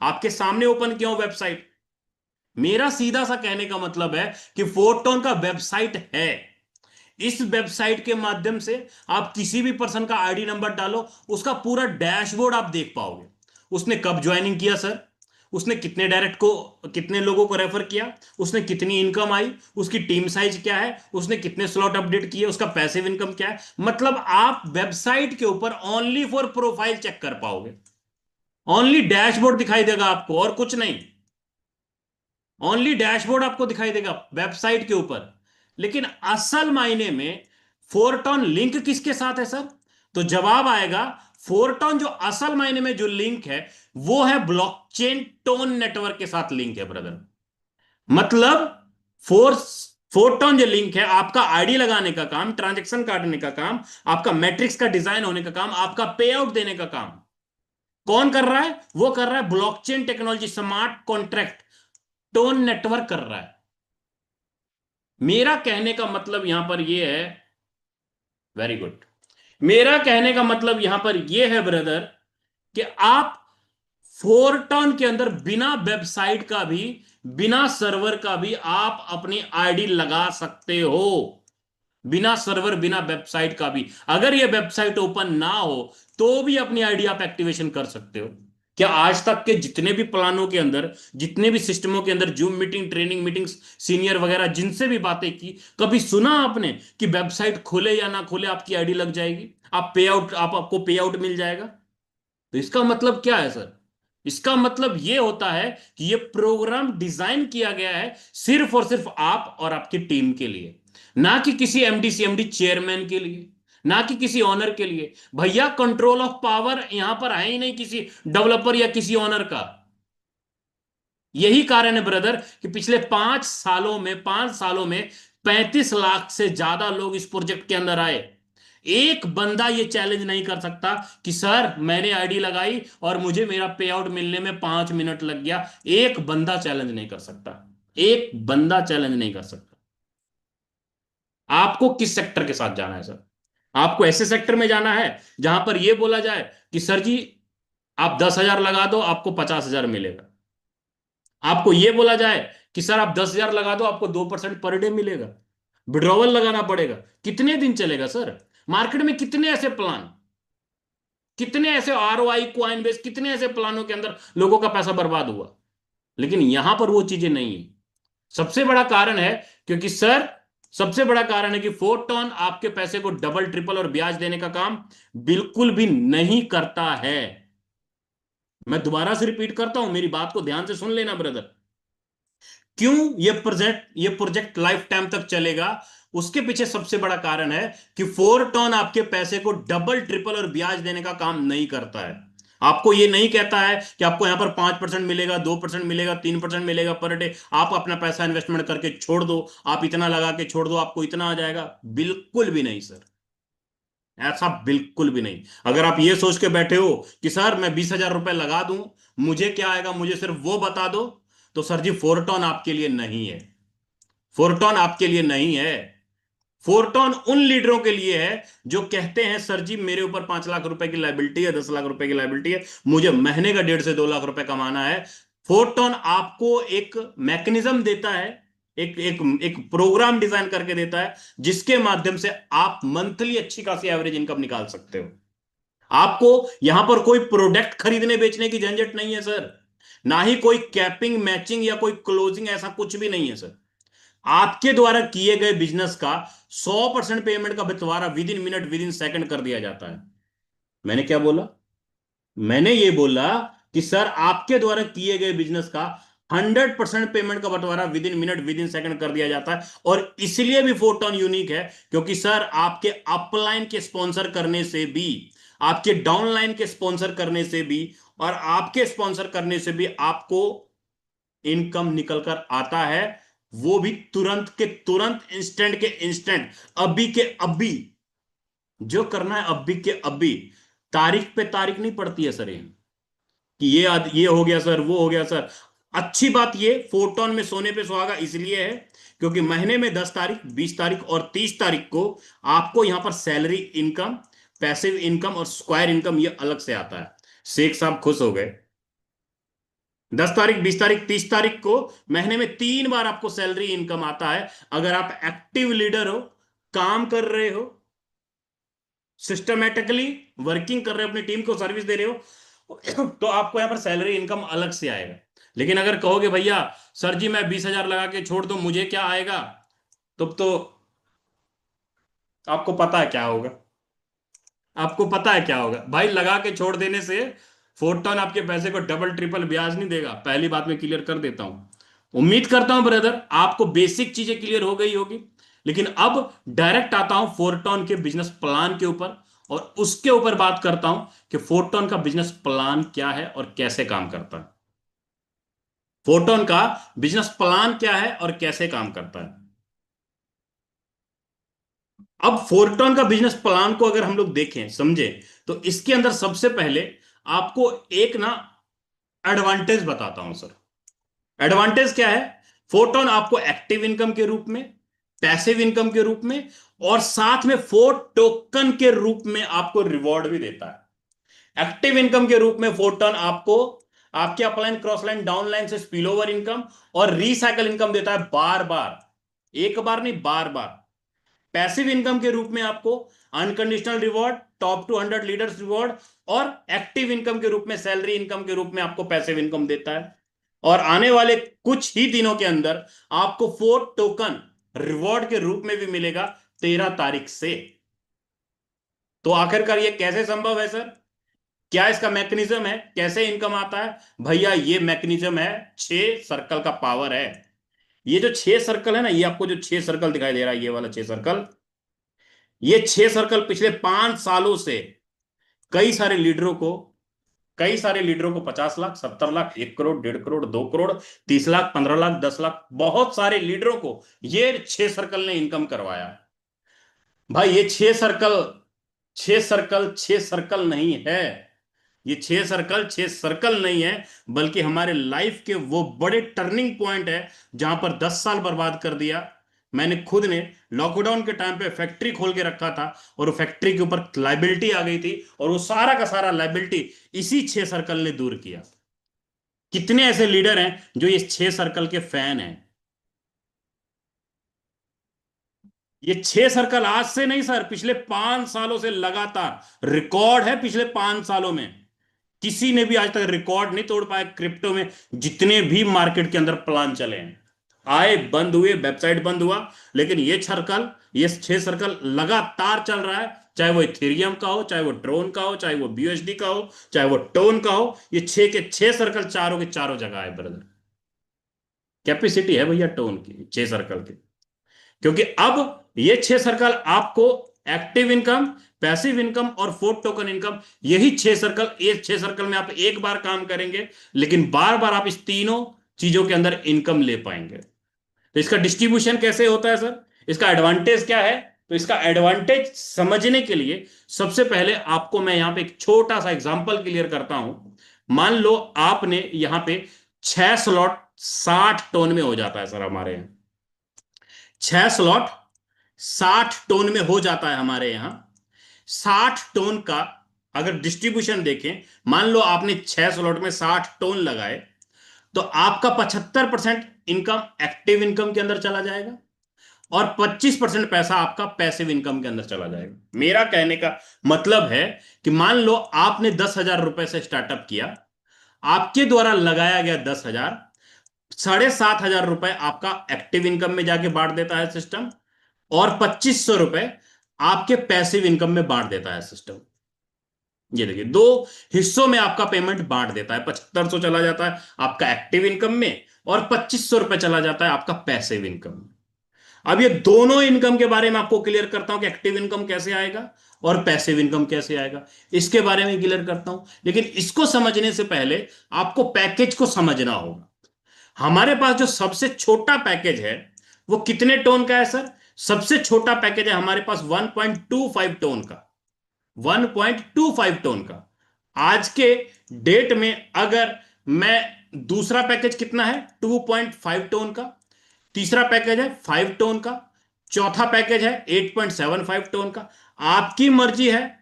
आपके सामने ओपन किया हूं वेबसाइट। मेरा सीधा सा कहने का मतलब है कि फोरटोन का वेबसाइट है। इस वेबसाइट के माध्यम से आप किसी भी पर्सन का आईडी नंबर डालो, उसका पूरा डैशबोर्ड आप देख पाओगे। उसने कब ज्वाइनिंग किया सर, उसने कितने डायरेक्ट को, कितने लोगों को रेफर किया, उसने कितनी इनकम आई, उसकी टीम साइज क्या है, उसने कितने स्लॉट अपडेट किए, उसका पैसिव इनकम क्या है। मतलब आप वेबसाइट के ऊपर ओनली फॉर प्रोफाइल चेक कर पाओगे। ओनली डैशबोर्ड दिखाई देगा आपको और कुछ नहीं। ओनली डैशबोर्ड आपको दिखाई देगा वेबसाइट के ऊपर। लेकिन असल मायने में फोरटॉन लिंक किसके साथ है सर? तो जवाब आएगा, फोरटॉन जो असल मायने में जो लिंक है वो है ब्लॉकचेन टोन नेटवर्क के साथ लिंक है ब्रदर। मतलब फोर्स फोरटॉन जो लिंक है, आपका आईडी लगाने का काम, ट्रांजैक्शन काटने का काम, आपका मैट्रिक्स का डिजाइन होने का काम, आपका पे आउट देने का काम कौन कर रहा है? वो कर रहा है blockchain technology, smart contract tone network कर रहा है। मेरा कहने का मतलब यहां पर यह है, वेरी गुड, मेरा कहने का मतलब यहां पर यह है ब्रदर कि आप फोरटॉन के अंदर बिना वेबसाइट का भी, बिना सर्वर का भी आप अपनी आईडी लगा सकते हो। बिना सर्वर, बिना वेबसाइट का भी। अगर यह वेबसाइट ओपन ना हो तो भी अपनी आईडी आप एक्टिवेशन कर सकते हो। क्या आज तक के जितने भी प्लानों के अंदर, जितने भी सिस्टमों के अंदर, zoom meeting, training meetings, senior वगैरह जिनसे भी बातें की, कभी सुना आपने कि वेबसाइट खोले या ना खोले आपकी आईडी लग जाएगी, आप पे आउट, आपको पे आउट मिल जाएगा? तो इसका मतलब क्या है सर? इसका मतलब यह होता है कि यह प्रोग्राम डिजाइन किया गया है सिर्फ और सिर्फ आप और आपकी टीम के लिए, ना कि किसी एमडी सीएमडी चेयरमैन के लिए, ना कि किसी ऑनर के लिए। भैया कंट्रोल ऑफ पावर यहां पर है ही नहीं किसी डेवलपर या किसी ऑनर का। यही कारण है ब्रदर कि पिछले 5 सालों में 35 लाख से ज्यादा लोग इस प्रोजेक्ट के अंदर आए। एक बंदा ये चैलेंज नहीं कर सकता कि सर मैंने आईडी लगाई और मुझे मेरा पे आउट मिलने में 5 मिनट लग गया। एक बंदा चैलेंज नहीं कर सकता। एक बंदा चैलेंज नहीं कर सकता। आपको किस सेक्टर के साथ जाना है सर? आपको ऐसे सेक्टर में जाना है जहां पर यह बोला जाए कि सर जी आप 10,000 लगा दो आपको 50,000 मिलेगा। आपको यह बोला जाए कि सर आप 10,000 लगा दो आपको 2% पर डे मिलेगा। विड्रॉवल लगाना पड़ेगा। कितने दिन चलेगा सर? मार्केट में कितने ऐसे प्लान, कितने ऐसे आरओआई, क्वाइन बेस, कितने ऐसे प्लानों के अंदर लोगों का पैसा बर्बाद हुआ। लेकिन यहां पर वो चीजें नहीं है। सबसे बड़ा कारण है, क्योंकि सर सबसे बड़ा कारण है कि फोरटॉन आपके पैसे को डबल ट्रिपल और ब्याज देने का काम बिल्कुल भी नहीं करता है। मैं दोबारा से रिपीट करता हूं, मेरी बात को ध्यान से सुन लेना ब्रदर। क्यों ये प्रोजेक्ट लाइफ टाइम तक चलेगा? उसके पीछे सबसे बड़ा कारण है कि फोरटॉन आपके पैसे को डबल ट्रिपल और ब्याज देने का काम नहीं करता है। आपको ये नहीं कहता है कि आपको यहां पर 5% मिलेगा, 2% मिलेगा, 3% मिलेगा पर डे, आप अपना पैसा इन्वेस्टमेंट करके छोड़ दो, आप इतना लगा के छोड़ दो आपको इतना आ जाएगा। बिल्कुल भी नहीं सर, ऐसा बिल्कुल भी नहीं। अगर आप ये सोच के बैठे हो कि सर मैं 20,000 रुपए लगा दूं, मुझे क्या आएगा, मुझे सिर्फ वो बता दो, तो सर जी फोरटॉन आपके लिए नहीं है। फोरटॉन आपके लिए नहीं है। फोरटॉन उन लीडरों के लिए है जो कहते हैं सर जी मेरे ऊपर 5 लाख रुपए की लाइबिलिटी है, 10 लाख रुपए की लाइबिलिटी है, मुझे महीने का 1.5 से 2 लाख रुपए कमाना है। फोरटॉन आपको एक मैकेनिज्म देता है, एक एक एक प्रोग्राम डिजाइन करके देता है जिसके माध्यम से आप मंथली अच्छी खासी एवरेज इनकम निकाल सकते हो। आपको यहां पर कोई प्रोडक्ट खरीदने बेचने की झंझट नहीं है सर, ना ही कोई कैपिंग मैचिंग या कोई क्लोजिंग, ऐसा कुछ भी नहीं है सर। आपके द्वारा किए गए बिजनेस का 100% पेमेंट का बंटवारा with in minute, with in second कर दिया जाता है। मैंने क्या बोला? मैंने ये बोला कि सर आपके द्वारा किए गए बिजनेस का 100% पेमेंट का बंटवारा with in minute, with in second कर दिया जाता है। और इसलिए भी फोरटॉन यूनिक है क्योंकि सर आपके अपलाइन के स्पॉन्सर करने से भी, आपके डाउनलाइन के स्पॉन्सर करने से भी, और आपके स्पॉन्सर करने से भी आपको इनकम निकल कर आता है। वो भी तुरंत के तुरंत, इंस्टेंट के इंस्टेंट, अभी के अभी। जो करना है अभी के अभी। तारीख पे तारीख नहीं पड़ती है सर ये, कि ये हो गया सर, वो हो गया सर। अच्छी बात ये फोरटॉन में सोने पे सुहागा इसलिए है क्योंकि महीने में 10 तारीख, 20 तारीख और 30 तारीख को आपको यहां पर सैलरी इनकम, पैसिव इनकम और स्क्वायर इनकम ये अलग से आता है। शेख साहब खुश हो गए। 10 तारीख, 20 तारीख, 30 तारीख को महीने में 3 बार आपको सैलरी इनकम आता है। अगर आप एक्टिव लीडर हो, काम कर रहे हो, सिस्टमेटिकली वर्किंग कर रहे हो, अपनी टीम को सर्विस दे रहे हो, तो आपको यहां पर सैलरी इनकम अलग से आएगा। लेकिन अगर कहोगे भैया सर जी मैं 20,000 लगा के छोड़ दूं, मुझे क्या आएगा, तो आपको पता है क्या होगा। आपको पता है क्या होगा भाई, लगा के छोड़ देने से फोरटॉन आपके पैसे को डबल ट्रिपल ब्याज नहीं देगा, पहली बात मैं क्लियर कर देता हूं। उम्मीद करता हूं ब्रदर आपको बेसिक चीजें क्लियर हो गई होगी। लेकिन अब डायरेक्ट आता हूं फोरटॉन के बिजनेस प्लान के ऊपर, और उसके ऊपर बात करता हूं कि फोरटॉन का बिजनेस प्लान क्या है और कैसे काम करता है। फोरटॉन का बिजनेस प्लान क्या है और कैसे काम करता है। अब फोरटॉन का बिजनेस प्लान को अगर हम लोग देखें समझे, तो इसके अंदर सबसे पहले आपको एक ना एडवांटेज बताता हूं सर। एडवांटेज क्या है? फोरटॉन आपको एक्टिव इनकम के रूप में, पैसिव इनकम के रूप में, और साथ में फोर टोकन के रूप में आपको रिवॉर्ड भी देता है। एक्टिव इनकम के रूप में फोरटॉन आपको आपके upline, cross line, down line से स्पिल ओवर इनकम और रिसाइकल इनकम देता है बार बार, एक बार नहीं बार बार। पैसिव इनकम के रूप में आपको unconditional reward, top 200 leaders reward, और एक्टिव इनकम के रूप में, सैलरी इनकम के रूप में आपको पैसिव इनकम देता है। और आने वाले कुछ ही दिनों के अंदर आपको फोर टोकन रिवॉर्ड के रूप में भी मिलेगा 13 तारीख से। तो आखिरकार ये कैसे संभव है सर? क्या इसका मैकेनिज्म है, कैसे इनकम आता है? भैया ये मैकेनिज्म है, 6 सर्कल का पावर है। ये जो 6 सर्कल है ना, ये आपको जो 6 सर्कल दिखाई दे रहा है, ये वाला 6 सर्कल, ये 6 सर्कल पिछले 5 सालों से कई सारे लीडरों को कई सारे लीडरों को 50 लाख, 70 लाख, 1 करोड़, 1.5 करोड़, 2 करोड़, 30 लाख, 15 लाख, 10 लाख, बहुत सारे लीडरों को ये 6 सर्कल ने इनकम करवाया है। भाई ये 6 सर्कल, 6 सर्कल 6 सर्कल नहीं है। ये 6 सर्कल 6 सर्कल नहीं है, बल्कि हमारे लाइफ के वो बड़े टर्निंग पॉइंट है जहां पर 10 साल बर्बाद कर दिया। मैंने खुद ने लॉकडाउन के टाइम पे फैक्ट्री खोल के रखा था, और वो फैक्ट्री के ऊपर लाइबिलिटी आ गई थी, और वो सारा का सारा लाइबिलिटी इसी 6 सर्कल ने दूर किया। कितने ऐसे लीडर हैं जो इस 6 सर्कल के फैन हैं? ये 6 सर्कल आज से नहीं सर, पिछले 5 सालों से लगातार रिकॉर्ड है। पिछले 5 सालों में किसी ने भी आज तक रिकॉर्ड नहीं तोड़ पाया क्रिप्टो में। जितने भी मार्केट के अंदर प्लान चले हैं, आए, बंद हुए, वेबसाइट बंद हुआ, लेकिन ये 6 सर्कल लगातार चल रहा है। चाहे वो इथेरियम का हो, चाहे वो ट्रोन का हो, चाहे वो बीयूएसडी का हो, चाहे वो टोन का हो, ये 6 के 6 सर्कल चारों के चारों जगह है ब्रदर। कैपेसिटी है भैया टोन की 6 सर्कल की। क्योंकि अब ये 6 सर्कल आपको एक्टिव इनकम, पैसिव इनकम और फोर्थ टोकन इनकम, यही 6 सर्कल, ये 6 सर्कल में आप एक बार काम करेंगे, लेकिन बार बार आप इस तीनों चीजों के अंदर इनकम ले पाएंगे। तो इसका डिस्ट्रीब्यूशन कैसे होता है सर? इसका एडवांटेज क्या है? तो इसका एडवांटेज समझने के लिए सबसे पहले आपको मैं यहां पे एक छोटा सा एग्जांपल क्लियर करता हूं। मान लो आपने यहां पे 6 स्लॉट 60 टोन में हो जाता है सर हमारे यहाँ। 6 स्लॉट 60 टोन में हो जाता है हमारे यहां। 60 टोन का अगर डिस्ट्रीब्यूशन देखें, मान लो आपने 6 स्लॉट में 60 टोन लगाए, तो आपका 75% इनकम एक्टिव इनकम के अंदर चला जाएगा, और 25% पैसा आपका पैसिव इनकम के अंदर चला जाएगा। मेरा कहने का मतलब है कि मान लो आपने 10,000 रुपए से स्टार्टअप किया, आपके द्वारा लगाया गया 10,000, 7,500 रुपए आपका एक्टिव इनकम में जाके बांट देता है सिस्टम, और 2,500 रुपए आपके पैसिव इनकम में बांट देता है सिस्टम। ये देखिए, दो हिस्सों में आपका पेमेंट बांट देता है। 7,500 चला जाता है आपका एक्टिव इनकम में, और 2,500 रुपए चला जाता है आपका पैसिव इनकम में। अब ये दोनों इनकम के बारे में आपको क्लियर करता हूं कि एक्टिव इनकम कैसे आएगा और पैसिव इनकम कैसे आएगा, इसके बारे में क्लियर करता हूं। लेकिन इसको समझने से पहले आपको पैकेज को समझना होगा। हमारे पास जो सबसे छोटा पैकेज है वो कितने टोन का है सर? सबसे छोटा पैकेज है हमारे पास 1.25 टोन का। 1.25 टोन का। आज के डेट में अगर मैं, दूसरा पैकेज कितना है? 2.5 टोन का। तीसरा पैकेज है 5 टोन का। चौथा पैकेज है 8.75 टोन का। आपकी मर्जी है,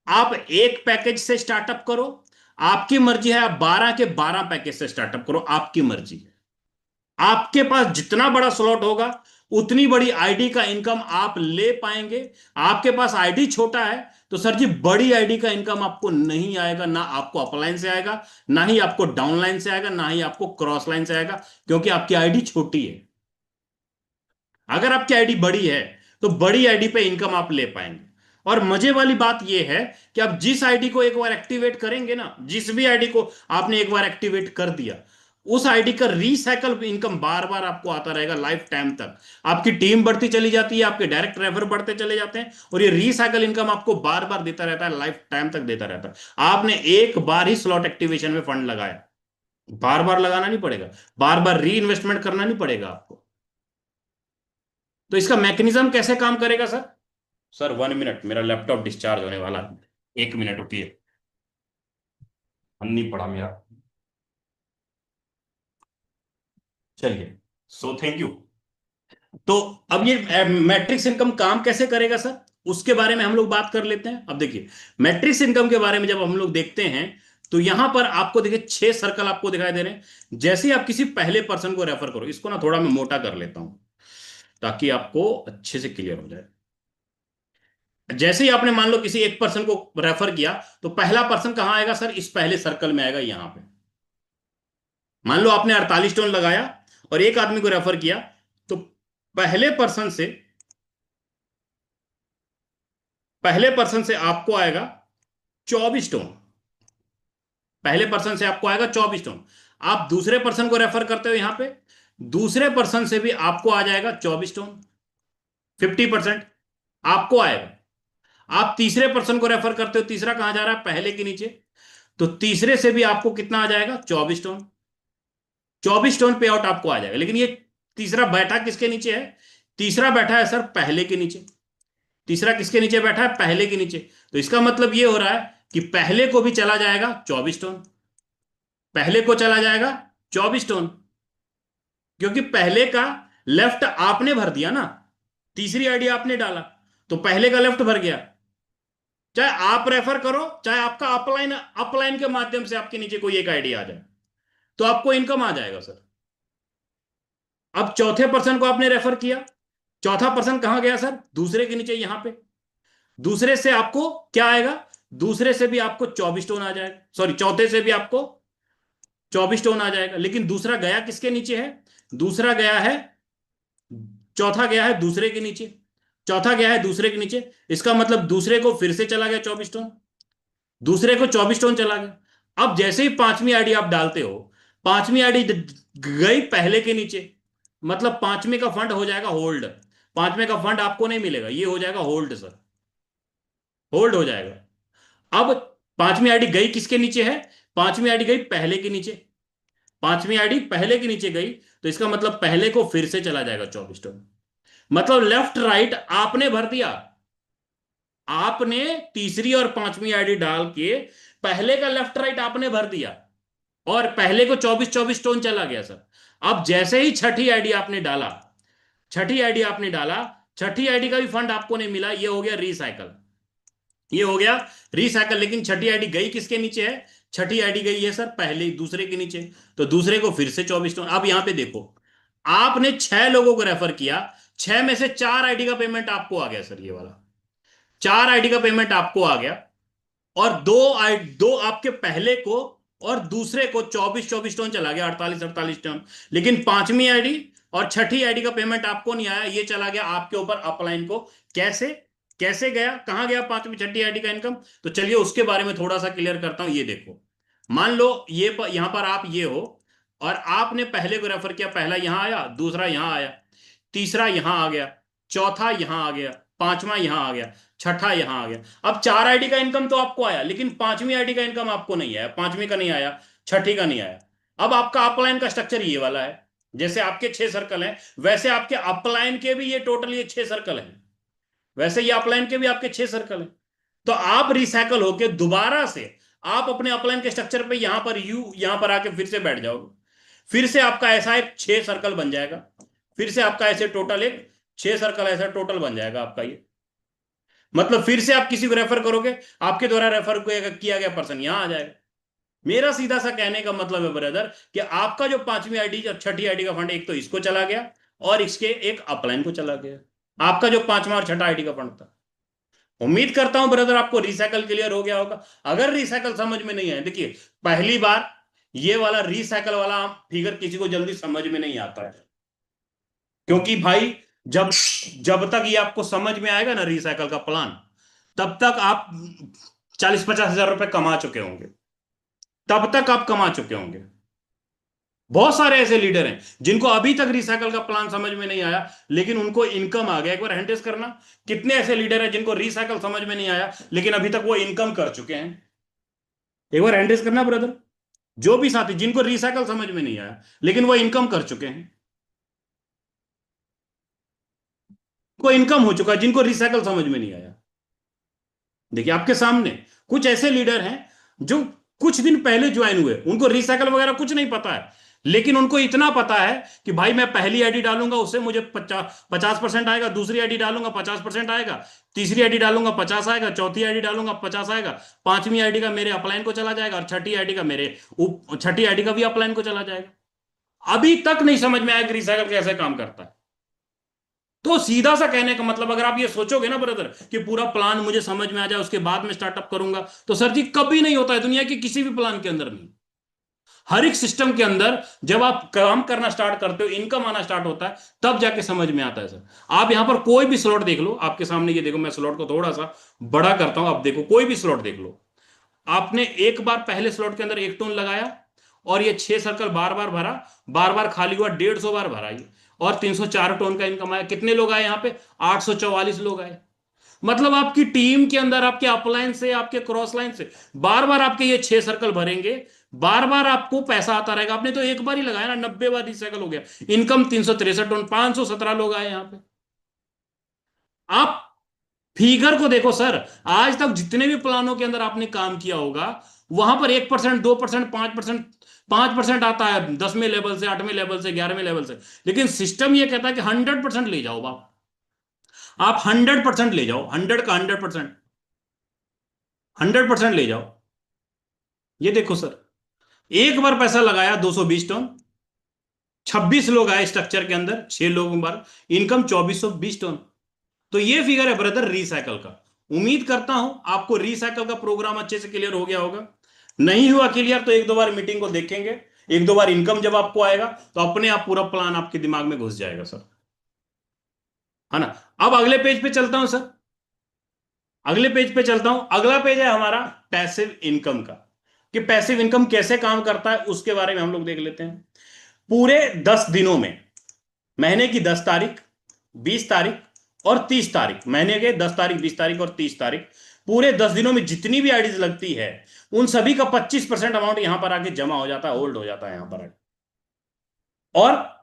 आप एक पैकेज से स्टार्टअप करो, आपकी मर्जी है, आप 12 के 12 पैकेज से स्टार्टअप करो, आपकी मर्जी है। आपके पास जितना बड़ा स्लॉट होगा उतनी बड़ी आईडी का इनकम आप ले पाएंगे। आपके पास आईडी छोटा है तो सर जी बड़ी आईडी का इनकम आपको नहीं आएगा, ना आपको अपलाइन से आएगा, ना ही आपको डाउनलाइन से आएगा, ना ही आपको क्रॉस लाइन से आएगा, क्योंकि आपकी आईडी छोटी है। अगर आपकी आईडी बड़ी है तो बड़ी आईडी पे इनकम आप ले पाएंगे। और मजे वाली बात यह है कि आप जिस आईडी को एक बार एक्टिवेट करेंगे ना, जिस भी आईडी को आपने एक बार एक्टिवेट कर दिया, उस आईडी का रीसाइकल इनकम बार बार आपको आता रहेगा लाइफ टाइम तक। आपकी टीम बढ़ती चली जाती है, आपके डायरेक्ट रेफर बढ़ते चले जाते हैं, और ये रीसाइकल इनकम आपको बार बार देता रहता है, लाइफ टाइम तक देता रहता है। आपने एक बार ही स्लॉट एक्टिवेशन में फंड लगाया, बार बार लगाना नहीं पड़ेगा, बार बार री इन्वेस्टमेंट करना नहीं पड़ेगा आपको। तो इसका मैकेनिज्म कैसे काम करेगा सर? सर 1 मिनट, मेरा लैपटॉप डिस्चार्ज होने वाला है, 1 मिनट रुकिए, मन नहीं पड़ा मेरा। चलिए, सो थैंक यू। तो अब ये मैट्रिक्स इनकम काम कैसे करेगा सर, उसके बारे में हम लोग बात कर लेते हैं। अब देखिए, मैट्रिक्स इनकम के बारे में जब हम लोग देखते हैं तो यहां पर आपको देखिए 6 सर्कल आपको दिखाई दे रहे हैं। जैसे ही आप किसी पहले पर्सन को रेफर करो, इसको ना थोड़ा मैं मोटा कर लेता हूं ताकि आपको अच्छे से क्लियर हो जाए। जैसे ही आपने मान लो किसी एक पर्सन को रेफर किया, तो पहला पर्सन कहां आएगा सर? इस पहले सर्कल में आएगा, यहां पे। मान लो आपने 48 टोन लगाया और एक आदमी को रेफर किया, तो पहले पर्सन से पहले पर्सन से आपको आएगा 24 टोन। पहले पर्सन से आपको आएगा 24 टोन। आप दूसरे पर्सन को रेफर करते हो यहां पे, दूसरे पर्सन से भी आपको आ जाएगा 24 टोन, 50% आपको आएगा। आप तीसरे पर्सन को रेफर करते हो, तीसरा कहां जा रहा है? पहले के नीचे। तो तीसरे से भी आपको कितना आ जाएगा? 24 टोन। 24 टोन पे आउट आपको आ जाएगा। लेकिन ये तीसरा बैठा किसके नीचे है? तीसरा बैठा है सर पहले के नीचे। तीसरा किसके नीचे बैठा है? पहले के नीचे। तो इसका मतलब ये हो रहा है कि पहले को भी चला जाएगा 24 टोन, पहले को चला जाएगा 24 टोन, क्योंकि पहले का लेफ्ट आपने भर दिया ना, तीसरी आईडी आपने डाला, तो पहले का लेफ्ट भर गया। चाहे आप रेफर करो, चाहे आपका अपलाइन अपलाइन के माध्यम से आपके नीचे कोई एक आईडी आ जाए, तो आपको इनकम आ जाएगा सर। अब चौथे पर्सन को आपने रेफर किया, चौथा पर्सन कहां गया सर? दूसरे के नीचे, यहां पे। दूसरे से आपको क्या आएगा? दूसरे से भी आपको 24 टोन आ जाएगा, सॉरी, चौथे से भी आपको 24 टोन आ जाएगा। लेकिन दूसरा गया किसके नीचे है? दूसरा गया है, चौथा गया है दूसरे के नीचे, चौथा गया है दूसरे के नीचे। इसका मतलब दूसरे को फिर से चला गया 24 टोन, दूसरे को 24 टोन चला गया। अब जैसे ही पांचवी आईडी आप डालते हो, पांचवी आईडी गई पहले के नीचे, मतलब पांचवे का फंड हो जाएगा होल्ड। पांचवे का फंड आपको नहीं मिलेगा, ये हो जाएगा होल्ड सर, होल्ड हो जाएगा। अब पांचवी आईडी गई किसके नीचे है? पांचवी आईडी गई पहले के नीचे। पांचवी आईडी पहले के नीचे गई, तो इसका मतलब पहले को फिर से चला जाएगा 24 टोन। मतलब लेफ्ट राइट आपने भर दिया। आपने तीसरी और पांचवी आईडी डाल के पहले का लेफ्ट राइट आपने भर दिया, और पहले को 24-24 टोन चला गया सर। अब जैसे ही छठी आईडी आपने डाला, छठी आईडी आपने डाला, छठी आईडी का भी फंड आपको नहीं मिला, ये हो गया रिसाइकल, ये हो गया रिसाइकल। लेकिन छठी आईडी गई किसके नीचे है? छठी आईडी गई है सर पहले दूसरे के नीचे, तो दूसरे को फिर से 24 टोन। अब यहां पे देखो, आपने 6 लोगों को रेफर किया, 6 में से 4 आईडी का पेमेंट आपको आ गया सर, ये वाला 4 आईडी का पेमेंट आपको आ गया। और दो आपके पहले को और दूसरे को 24-24 टोन चला गया, 48-48 टोन। लेकिन पांचवी आईडी और छठी आईडी का पेमेंट आपको नहीं आया, ये चला गया आपके ऊपर अपलाइन को। कैसे? कैसे गया, कहां गया पांचवी छठी आईडी का इनकम? तो चलिए उसके बारे में थोड़ा सा क्लियर करता हूं। ये देखो, मान लो यहां पर आप ये हो, और आपने पहले को रेफर किया, पहला यहां आया, दूसरा यहां आया, तीसरा यहां आ गया, चौथा यहां आ गया, पांचवा यहां आ गया, छठा यहां आ गया। अब 4 आईडी का इनकम तो आपको आया, लेकिन पांचवी आईडी का इनकम आपको नहीं आया, पांचवी का नहीं आया, छठी का नहीं आया। अब आपका अपलाइन का स्ट्रक्चर ये वाला है। जैसे आपके 6 सर्कल हैं, वैसे आपके अपलाइन के भी ये टोटल ये 6 सर्कल हैं, वैसे ये अपलाइन के भी आपके 6 सर्कल हैं। तो आप रिसाइकल होके दोबारा से आप अपने अपलाइन के स्ट्रक्चर पे यहां पर आके फिर से बैठ जाओगे। फिर से आपका ऐसा एक 6 सर्कल बन जाएगा, फिर से आपका ऐसे टोटल एक 6 सर्कल ऐसा टोटल बन जाएगा आपका ये। मतलब फिर से आप किसी को रेफर करोगे, आपके द्वारा रेफर किया गया पर्सन यहां आ जाएगा, मेरा सीधा सा कहने का मतलब है ब्रदर कि आपका जो पांचवी आईडी और छठी आईडी का फंड, एक तो इसको चला गया और इसके एक अपलाइन को चला गया, आपका जो पांचवा और छठा आईडी का फंड था। उम्मीद करता हूं ब्रदर आपको रिसाइकल क्लियर हो गया होगा। अगर रिसाइकल समझ में नहीं आया, देखिए पहली बार ये वाला रिसाइकल वाला फिगर किसी को जल्दी समझ में नहीं आता है, क्योंकि भाई जब जब तक ये आपको समझ में आएगा ना रिसाइकल का प्लान, तब तक आप 40-50 हजार रुपए कमा चुके होंगे, तब तक आप कमा चुके होंगे। बहुत सारे ऐसे लीडर हैं जिनको अभी तक रिसाइकल का प्लान समझ में नहीं आया, लेकिन उनको इनकम आ गया। एक बार हैंड करना, कितने ऐसे लीडर हैं जिनको रिसाइकल समझ में नहीं आया लेकिन अभी तक वो इनकम कर चुके हैं। एक बार हैंड करना ब्रदर, जो भी साथी जिनको रिसाइकल समझ में नहीं आया लेकिन वो इनकम कर चुके हैं, को इनकम हो चुका है, जिनको रिसाइकल समझ में नहीं आया। देखिए आपके सामने कुछ ऐसे लीडर हैं जो कुछ दिन पहले ज्वाइन हुए, उनको रिसाइकल वगैरह कुछ नहीं पता है, लेकिन उनको इतना पता है कि भाई मैं पहली आईडी डालूंगा उससे मुझे 50% आएगा, दूसरी आईडी डालूंगा 50% आएगा, तीसरी आईडी डालूंगा 50 आएगा, चौथी आईडी डालूंगा 50 आएगा, पांचवी आईडी का मेरे अपलाइन को चला जाएगा और छठी आईडी का मेरे छठी आईडी का भी अपलाइन को चला जाएगा। अभी तक नहीं समझ में आया कि रिसाइकल कैसे काम करता है। तो सीधा सा कहने का मतलब, अगर आप ये सोचोगे ना ब्रदर कि पूरा प्लान मुझे समझ में आ जाए उसके बाद में स्टार्टअप करूंगा, तो सर जी कभी नहीं होता है, दुनिया के किसी भी प्लान के अंदर नहीं। हर एक सिस्टम के अंदर जब आप काम करना स्टार्ट करते हो, इनकम आना स्टार्ट होता है, तब जाके समझ में आता है सर। आप यहां पर कोई भी स्लॉट देख लो, आपके सामने ये देखो, मैं स्लॉट को थोड़ा सा बड़ा करता हूं, आप देखो कोई भी स्लॉट देख लो। आपने एक बार पहले स्लॉट के अंदर एक टोन लगाया और ये 6 सर्कल बार बार भरा, बार बार खाली हुआ, 150 बार भरा ये, और 304 टोन का इनकम आया। कितने लोग आए यहाँ पे? 844 लोग आए। मतलब आपकी टीम के अंदर आपके अपलाइन से, आपके क्रॉस लाइन से बार बार आपके ये 6 सर्कल भरेंगे, बार बार आपको पैसा आता रहेगा। आपने तो एक बार ही लगाया ना, 90 बार रिसाइकल हो गया, इनकम 363 टोन, 517 लोग आए यहाँ पे। आप फिगर को देखो सर, आज तक जितने भी प्लानों के अंदर आपने काम किया होगा, वहां पर 1%, 2%, 5%, 5% आता है 10वें लेवल से, 8वें लेवल से, 11वें लेवल से। लेकिन सिस्टम ये कहता है कि 100% ले जाओ बाप, आप 100% ले जाओ, 100 का 100%, 100% ले जाओ। ये देखो सर, एक बार पैसा लगाया 220 टन, 26 लोग आए स्ट्रक्चर के अंदर, 6 लोग बार, इनकम 2420 टन। तो ये फिगर है ब्रदर रिसाइकल का। उम्मीद करता हूं आपको रिसाइकल का प्रोग्राम अच्छे से क्लियर हो गया होगा। नहीं हुआ क्लियर तो एक दो बार मीटिंग को देखेंगे, एक दो बार इनकम जब आपको आएगा तो अपने आप पूरा प्लान आपके दिमाग में घुस जाएगा सर, है ना। अब अगले पेज पे चलता हूं सर, अगले पेज पे चलता हूं। अगला पेज है हमारा पैसिव इनकम का, कि पैसिव इनकम कैसे काम करता है उसके बारे में हम लोग देख लेते हैं। पूरे 10 दिनों में, महीने की 10 तारीख, 20 तारीख और 30 तारीख, महीने के 10 तारीख, 20 तारीख और 30 तारीख, पूरे 10 दिनों में जितनी भी आईडीज लगती है उन सभी का 25% अमाउंट यहां पर आके जमा हो जाता है, होल्ड हो जाता है यहां पर। और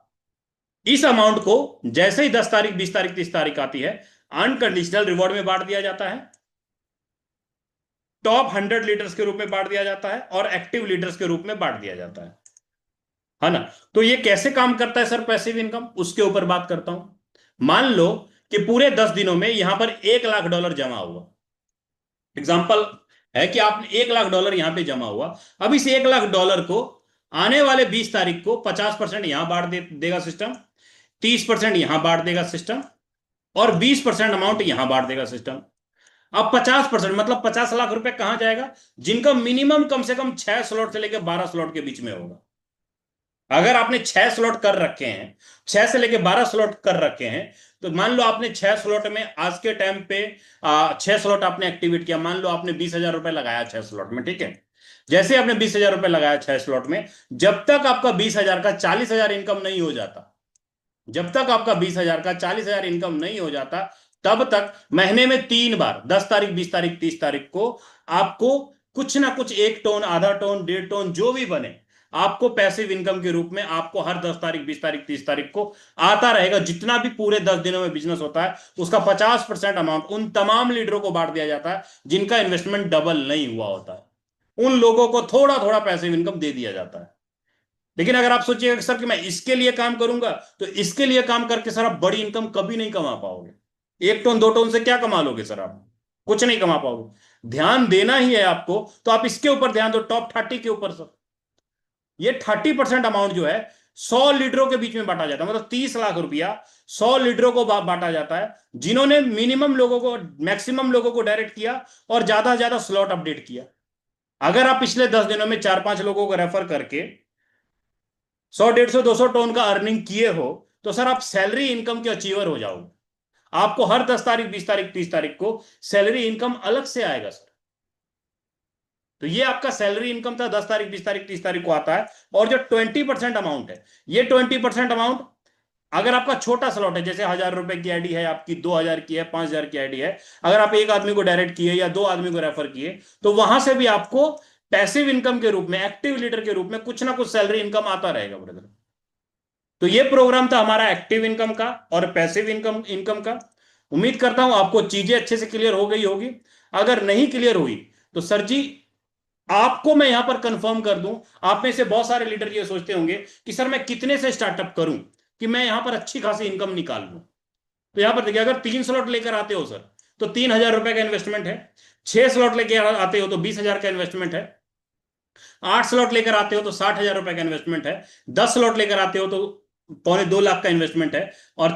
इस अमाउंट को जैसे ही 10 तारीख, 20 तारीख, 30 तारीख आती है, अनकंडीशनल रिवॉर्ड में बांट दिया जाता है, टॉप 100 लीडर्स के रूप में बांट दिया जाता है और एक्टिव लीडर्स के रूप में बांट दिया जाता है ना। तो ये कैसे काम करता है सर पैसिव इनकम, उसके ऊपर बात करता हूं। मान लो कि पूरे 10 दिनों में यहां पर $1,00,000 जमा हुआ, एग्जाम्पल है कि आप $1,00,000 यहां पे जमा हुआ। अब इस $1,00,000 को आने वाले 20 तारीख को 50% यहां बांट देगा सिस्टम, 30% यहां बांट देगा सिस्टम और 20% अमाउंट यहां बांट देगा सिस्टम। अब 50% मतलब 50 लाख रुपए कहां जाएगा? जिनका मिनिमम कम से कम 6 स्लॉट से लेकर 12 स्लॉट के बीच में होगा। अगर आपने 6 स्लॉट कर रखे हैं, 6 से लेके 12 स्लॉट कर रखे हैं, तो मान लो आपने 6 स्लॉट में आज के टाइम पे 6 स्लॉट आपने एक्टिवेट किया, मान लो आपने 20,000 रुपए लगाया 6 स्लॉट में, ठीक है। जैसे आपने 20,000 रुपए लगाया 6 स्लॉट में, जब तक आपका 20,000 का 40,000 इनकम नहीं हो जाता, जब तक आपका 20,000 का 40,000 इनकम नहीं हो जाता, तब तक महीने में 3 बार, 10 तारीख, 20 तारीख, 30 तारीख को आपको कुछ ना कुछ, 1 टोन, आधा टोन, 1.5 टोन, जो भी बने, आपको पैसिव इनकम के रूप में आपको हर 10 तारीख, 20 तारीख, 30 तारीख को आता रहेगा। जितना भी पूरे 10 दिनों में बिजनेस होता है उसका 50% अमाउंट उन तमाम लीडरों को बांट दिया जाता है जिनका इन्वेस्टमेंट डबल नहीं हुआ होता है। उन लोगों को थोड़ा थोड़ा पैसिव इनकम दे दिया जाता है। लेकिन अगर आप सोचिएगा सर कि मैं इसके लिए काम करूंगा, तो इसके लिए काम करके सर आप बड़ी इनकम कभी नहीं कमा पाओगे। 1 टोन 2 टोन से क्या कमा लोगे सर? आप कुछ नहीं कमा पाओगे। ध्यान देना ही है आपको तो आप इसके ऊपर ध्यान दो, टॉप 30 के ऊपर सर। ये 30% अमाउंट जो है 100 लीडरों के बीच में बांटा जाता है, मतलब 30 लाख रुपया 100 लीडरों को बांटा जाता है, जिन्होंने मिनिमम लोगों को, मैक्सिमम लोगों को डायरेक्ट किया और ज्यादा से ज्यादा स्लॉट अपडेट किया। अगर आप पिछले 10 दिनों में 4-5 लोगों को रेफर करके 100, 150, 200 टोन का अर्निंग किए हो तो सर आप सैलरी इनकम के अचीवर हो जाओगे। आपको हर 10 तारीख, 20 तारीख, 30 तारीख को सैलरी इनकम अलग से आएगा सर। तो ये आपका सैलरी इनकम था, 10 तारीख, 20 तारीख, 30 तारीख को आता है। और जो 20% अमाउंट है, ये 20% अमाउंट अगर आपका छोटा स्लॉट है, जैसे 1,000 रुपए की आईडी है आपकी, 2,000 की है, 5,000 की आईडी है, अगर आप एक आदमी को डायरेक्ट किए या 2 आदमी को रेफर किए तो वहां से भी आपको पैसिव इनकम के रूप में, एक्टिव लीडर के रूप में कुछ ना कुछ सैलरी इनकम आता रहेगा ब्रदर। तो ये प्रोग्राम था हमारा एक्टिव इनकम का और पैसिव इनकम इनकम का। उम्मीद करता हूं आपको चीजें अच्छे से क्लियर हो गई होगी। अगर नहीं क्लियर हुई तो सर जी, आपको मैं यहां पर कंफर्म कर दूं, आप में से बहुत सारे लीडर ये सोचते होंगे कि सर मैं कितने से स्टार्टअप करूं कि मैं यहां पर अच्छी खासी इनकम निकाल लूं। तो यहां पर देखिए, अगर 3 स्लॉट लेकर आते हो सर तो 3,000 रुपए का इन्वेस्टमेंट है। 6 स्लॉट लेकर आते हो तो 20,000 का इन्वेस्टमेंट है। 8 स्लॉट लेकर आते हो तो 60,000 रुपए का इन्वेस्टमेंट है। 10 स्लॉट लेकर आते हो तो 2.25 लाख का इन्वेस्टमेंट है। और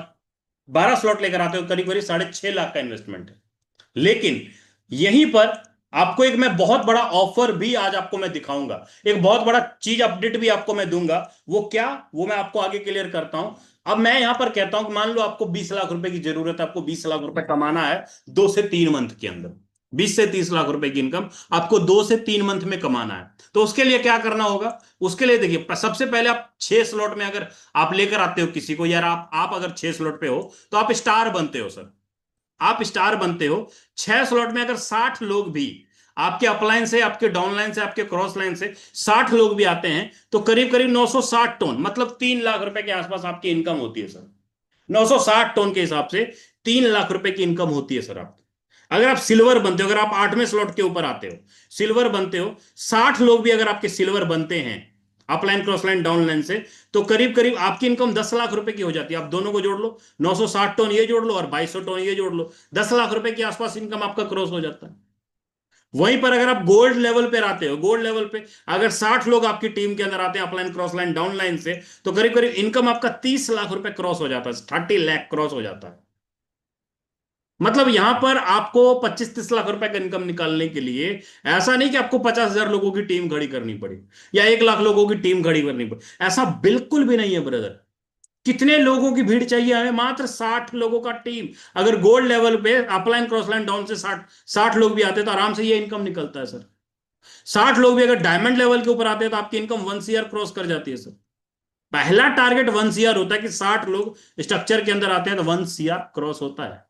12 स्लॉट लेकर आते हो करीब करीब 6.5 लाख का इन्वेस्टमेंट है। लेकिन यहीं पर आपको एक मैं बहुत बड़ा ऑफर भी आज आपको मैं दिखाऊंगा, एक बहुत बड़ा चीज अपडेट भी आपको मैं दूंगा। वो क्या, वो मैं आपको आगे क्लियर करता हूं। अब मैं यहां पर कहता हूं कि मान लो आपको 20 लाख रुपए की जरूरत है, आपको 20 लाख रुपए कमाना है 2 से 3 मंथ के अंदर। 20 से 30 लाख रुपए की इनकम आपको 2 से 3 मंथ में कमाना है। तो उसके लिए क्या करना होगा? उसके लिए देखिए, सबसे पहले आप 6 स्लॉट में अगर आप लेकर आते हो किसी को, यार आप अगर 6 स्लॉट पे हो तो आप स्टार बनते हो सर। आप स्टार बनते हो। 6 स्लॉट में अगर 60 लोग भी आपके अपलाइन से, आपके डाउनलाइन से, आपके क्रॉस लाइन से 60 लोग भी आते हैं तो करीब करीब 960 टोन, मतलब 3 लाख रुपए के आसपास आपकी इनकम होती है सर। 960 टोन के हिसाब से 3 लाख रुपए की इनकम होती है सर आपकी। अगर आप सिल्वर बनते हो, अगर आप 8वें स्लॉट के ऊपर आते हो, सिल्वर बनते हो, 60 लोग भी अगर आपके सिल्वर बनते हैं upline, cross line, down line से, तो करीब करीब आपकी इनकम 10 लाख रुपए की हो जाती है। आप दोनों को जोड़ लो, 960 टोन ये जोड़ लो और 2,200 टोन ये जोड़ लो, 10 लाख रुपए के आसपास इनकम आपका क्रॉस हो जाता है। वहीं पर अगर आप गोल्ड लेवल पे आते हो, गोल्ड लेवल पे अगर 60 लोग आपकी टीम के अंदर आते हैं upline, cross line, down line से, तो करीब करीब इनकम आपका 30 लाख रुपए क्रॉस हो जाता है, 30 लाख क्रॉस हो जाता है। मतलब यहां पर आपको 25-30 लाख रुपए का इनकम निकालने के लिए ऐसा नहीं कि आपको 50,000 लोगों की टीम खड़ी करनी पड़ी या 1 लाख लोगों की टीम खड़ी करनी पड़ी, ऐसा बिल्कुल भी नहीं है ब्रदर। कितने लोगों की भीड़ चाहिए हमें? मात्र 60 लोगों का टीम। अगर गोल्ड लेवल पे अपलाइन, क्रॉस लाइन, डाउन से 60 लोग भी आते तो आराम से ये इनकम निकलता है सर। 60 लोग भी अगर डायमंड लेवल के ऊपर आते हैं तो आपकी इनकम 1 CR क्रॉस कर जाती है सर। पहला टारगेट 1 CR होता है कि 60 लोग स्ट्रक्चर के अंदर आते हैं तो 1 CR क्रॉस होता है।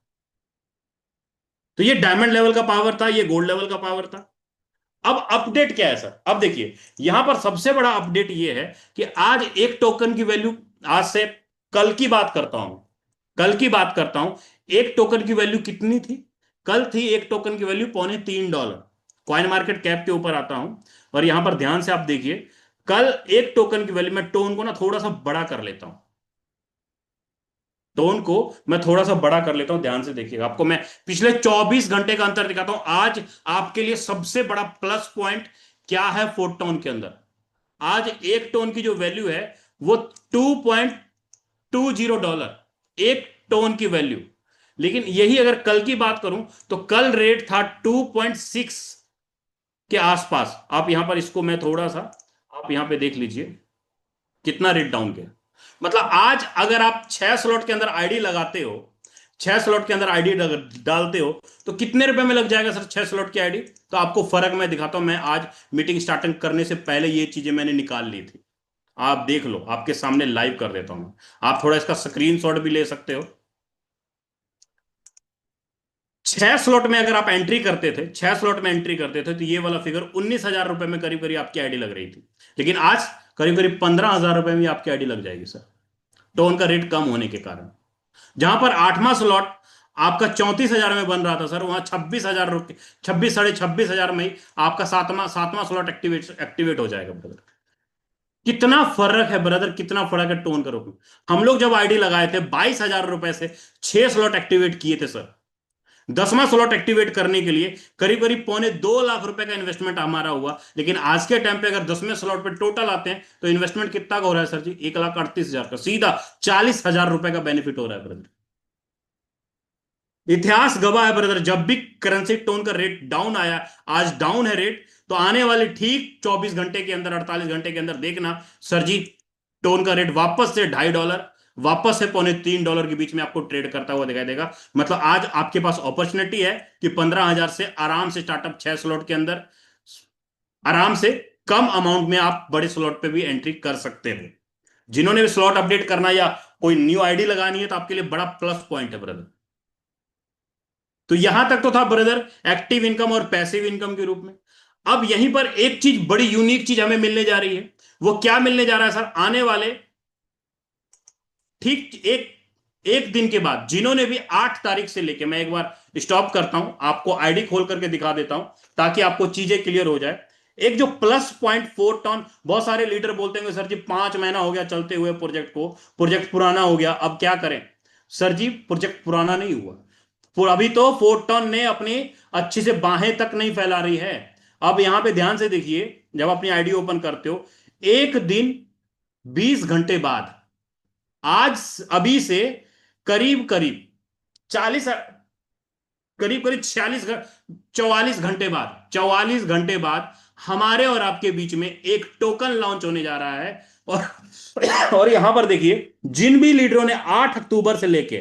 तो ये डायमंड लेवल का पावर था, ये गोल्ड लेवल का पावर था। अब अपडेट क्या है सर? अब देखिए, यहां पर सबसे बड़ा अपडेट ये है कि आज एक टोकन की वैल्यू, आज से कल की बात करता हूं, कल की बात करता हूं, एक टोकन की वैल्यू कितनी थी? कल थी एक टोकन की वैल्यू $3.25। कॉइन मार्केट कैप के ऊपर आता हूं और यहां पर ध्यान से आप देखिए, कल एक टोकन की वैल्यू, मैं टोन को ना थोड़ा सा बड़ा कर लेता हूं, टोन को मैं थोड़ा सा बड़ा कर लेता हूं, ध्यान से देखिएगा। आपको मैं पिछले 24 घंटे का अंतर दिखाता हूं। आज आपके लिए सबसे बड़ा प्लस पॉइंट क्या है फोर्थ टोन के अंदर? आज एक टोन की जो वैल्यू है वो $2.20, एक टोन की वैल्यू। लेकिन यही अगर कल की बात करूं तो कल रेट था 2.6 के आसपास। आप यहां पर इसको मैं थोड़ा सा, आप यहां पे देख लीजिए कितना रेट डाउन गया। मतलब आज अगर आप 6 स्लॉट के अंदर आईडी लगाते हो, 6 स्लॉट के अंदर आईडी डालते हो तो कितने रुपए में लग जाएगा सर 6 स्लॉट की आईडी? तो आपको फर्क मैं दिखाता हूं। मैं आज मीटिंग स्टार्टिंग करने से पहले ये चीजें मैंने निकाल ली थी, आप देख लो, आपके सामने लाइव कर देता हूं। आप थोड़ा इसका स्क्रीनशॉट भी ले सकते हो। 6 स्लॉट में अगर आप एंट्री करते थे, 6 स्लॉट में एंट्री करते थे तो ये वाला फिगर 19,000 रुपए में करीब करीब आपकी आईडी लग रही थी। लेकिन आज करीब करीब 15,000 रुपए में आपकी आईडी लग जाएगी सर, टोन का रेट कम होने के कारण। जहां पर 8वां स्लॉट आपका 34,000 में बन रहा था सर, वहां 26,000 रुपये, 26 साढ़े 26 हजार में ही आपका सातवां सातवां स्लॉट एक्टिवेट एक्टिवेट हो जाएगा ब्रदर। कितना फर्क है ब्रदर, कितना फर्क है टोन का रूप में। हम लोग जब आईडी लगाए थे 22,000 रुपए से 6 स्लॉट एक्टिवेट किए थे सर। 10वां स्लॉट एक्टिवेट करने के लिए करीब करीब ₹2.25 लाख का इन्वेस्टमेंट हमारा हुआ। लेकिन आज के टाइम पे अगर 10वें स्लॉट पे टोटल आते हैं तो इन्वेस्टमेंट कितना का हो रहा है सर जी? ₹1,38,000 का, सीधा ₹40,000 का बेनिफिट हो रहा है ब्रदर। इतिहास गवाह है ब्रदर, जब भी करेंसी टोन का रेट डाउन आया, आज डाउन है रेट, तो आने वाले ठीक 24 घंटे के अंदर, 48 घंटे के अंदर देखना सर जी, टोन का रेट वापस से $2.5, वापस से $2.25 के बीच में आपको ट्रेड करता हुआ दिखाई देगा। मतलब आज आपके पास अपॉर्चुनिटी है कि 15,000 से आराम से स्टार्टअप 6 स्लॉट के अंदर आराम से कम अमाउंट में आप बड़े स्लॉट पे भी एंट्री कर सकते हो। जिन्होंने भी स्लॉट अपडेट करना या कोई न्यू आईडी लगानी है तो आपके लिए बड़ा प्लस पॉइंट है ब्रदर। तो यहां तक तो था ब्रदर एक्टिव इनकम और पैसिव इनकम के रूप में। अब यहीं पर एक चीज, बड़ी यूनिक चीज हमें मिलने जा रही है। वो क्या मिलने जा रहा है सर? आने वाले ठीक एक एक दिन के बाद, जिन्होंने भी 8 तारीख से लेके, मैं एक बार स्टॉप करता हूं, आपको आईडी खोल करके दिखा देता हूं ताकि आपको चीजें क्लियर हो जाए। एक जो +0.4 टन, बहुत सारे लीडर बोलते हैं सर जी 5 महीना हो गया चलते हुए प्रोजेक्ट को, प्रोजेक्ट पुराना हो गया, अब क्या करें? सर जी प्रोजेक्ट पुराना नहीं हुआ, अभी तो 4 टन ने अपनी अच्छी से बाहें तक नहीं फैला रही है। अब यहां पे ध्यान से देखिए, जब अपनी आईडी ओपन करते हो, एक दिन 20 घंटे बाद, आज अभी से करीब करीब 40, करीब करीब 44 घंटे बाद हमारे और आपके बीच में एक टोकन लॉन्च होने जा रहा है। और यहां पर देखिए, जिन भी लीडरों ने 8 अक्टूबर से लेके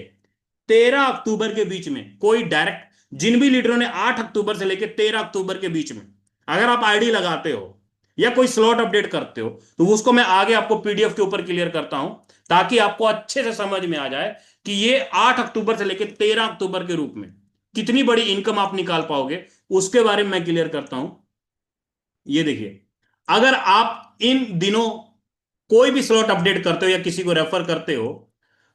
13 अक्टूबर के बीच में कोई डायरेक्ट, जिन भी लीडरों ने 8 अक्टूबर से लेके 13 अक्टूबर के बीच में अगर आप आईडी लगाते हो या कोई स्लॉट अपडेट करते हो, तो उसको मैं आगे आपको पीडीएफ के ऊपर क्लियर करता हूं ताकि आपको अच्छे से समझ में आ जाए कि ये 8 अक्टूबर से लेकर 13 अक्टूबर के रूप में कितनी बड़ी इनकम आप निकाल पाओगे, उसके बारे में मैं क्लियर करता हूं। ये देखिए, अगर आप इन दिनों कोई भी स्लॉट अपडेट करते हो या किसी को रेफर करते हो,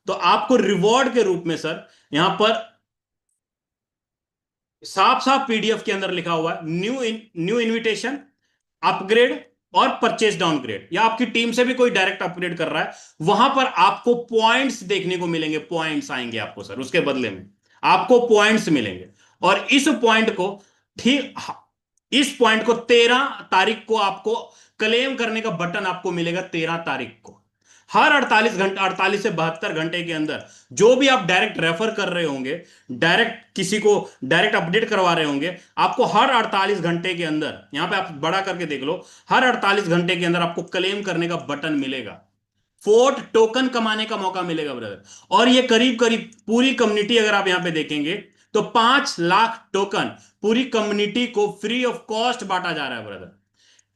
तो आपको रिवॉर्ड के रूप में सर यहां पर साफ साफ पीडीएफ के अंदर लिखा हुआ है, न्यू इनविटेशन, अपग्रेड और परचेज डाउनग्रेड, या आपकी टीम से भी कोई डायरेक्ट अपग्रेड कर रहा है, वहां पर आपको पॉइंट्स देखने को मिलेंगे, पॉइंट्स आएंगे आपको सर, उसके बदले में आपको पॉइंट्स मिलेंगे। और ठीक इस पॉइंट को 13 तारीख को आपको क्लेम करने का बटन आपको मिलेगा। 13 तारीख को हर 48 घंटे, 48 से 72 घंटे के अंदर जो भी आप डायरेक्ट रेफर कर रहे होंगे, डायरेक्ट किसी को डायरेक्ट अपडेट करवा रहे होंगे, आपको हर 48 घंटे के अंदर, यहां पे आप बड़ा करके देख लो, हर 48 घंटे के अंदर आपको क्लेम करने का बटन मिलेगा, फोर्ट टोकन कमाने का मौका मिलेगा ब्रदर। और ये करीब करीब पूरी कम्युनिटी, अगर आप यहां पे देखेंगे तो 5 लाख टोकन पूरी कम्युनिटी को फ्री ऑफ कॉस्ट बांटा जा रहा है ब्रदर।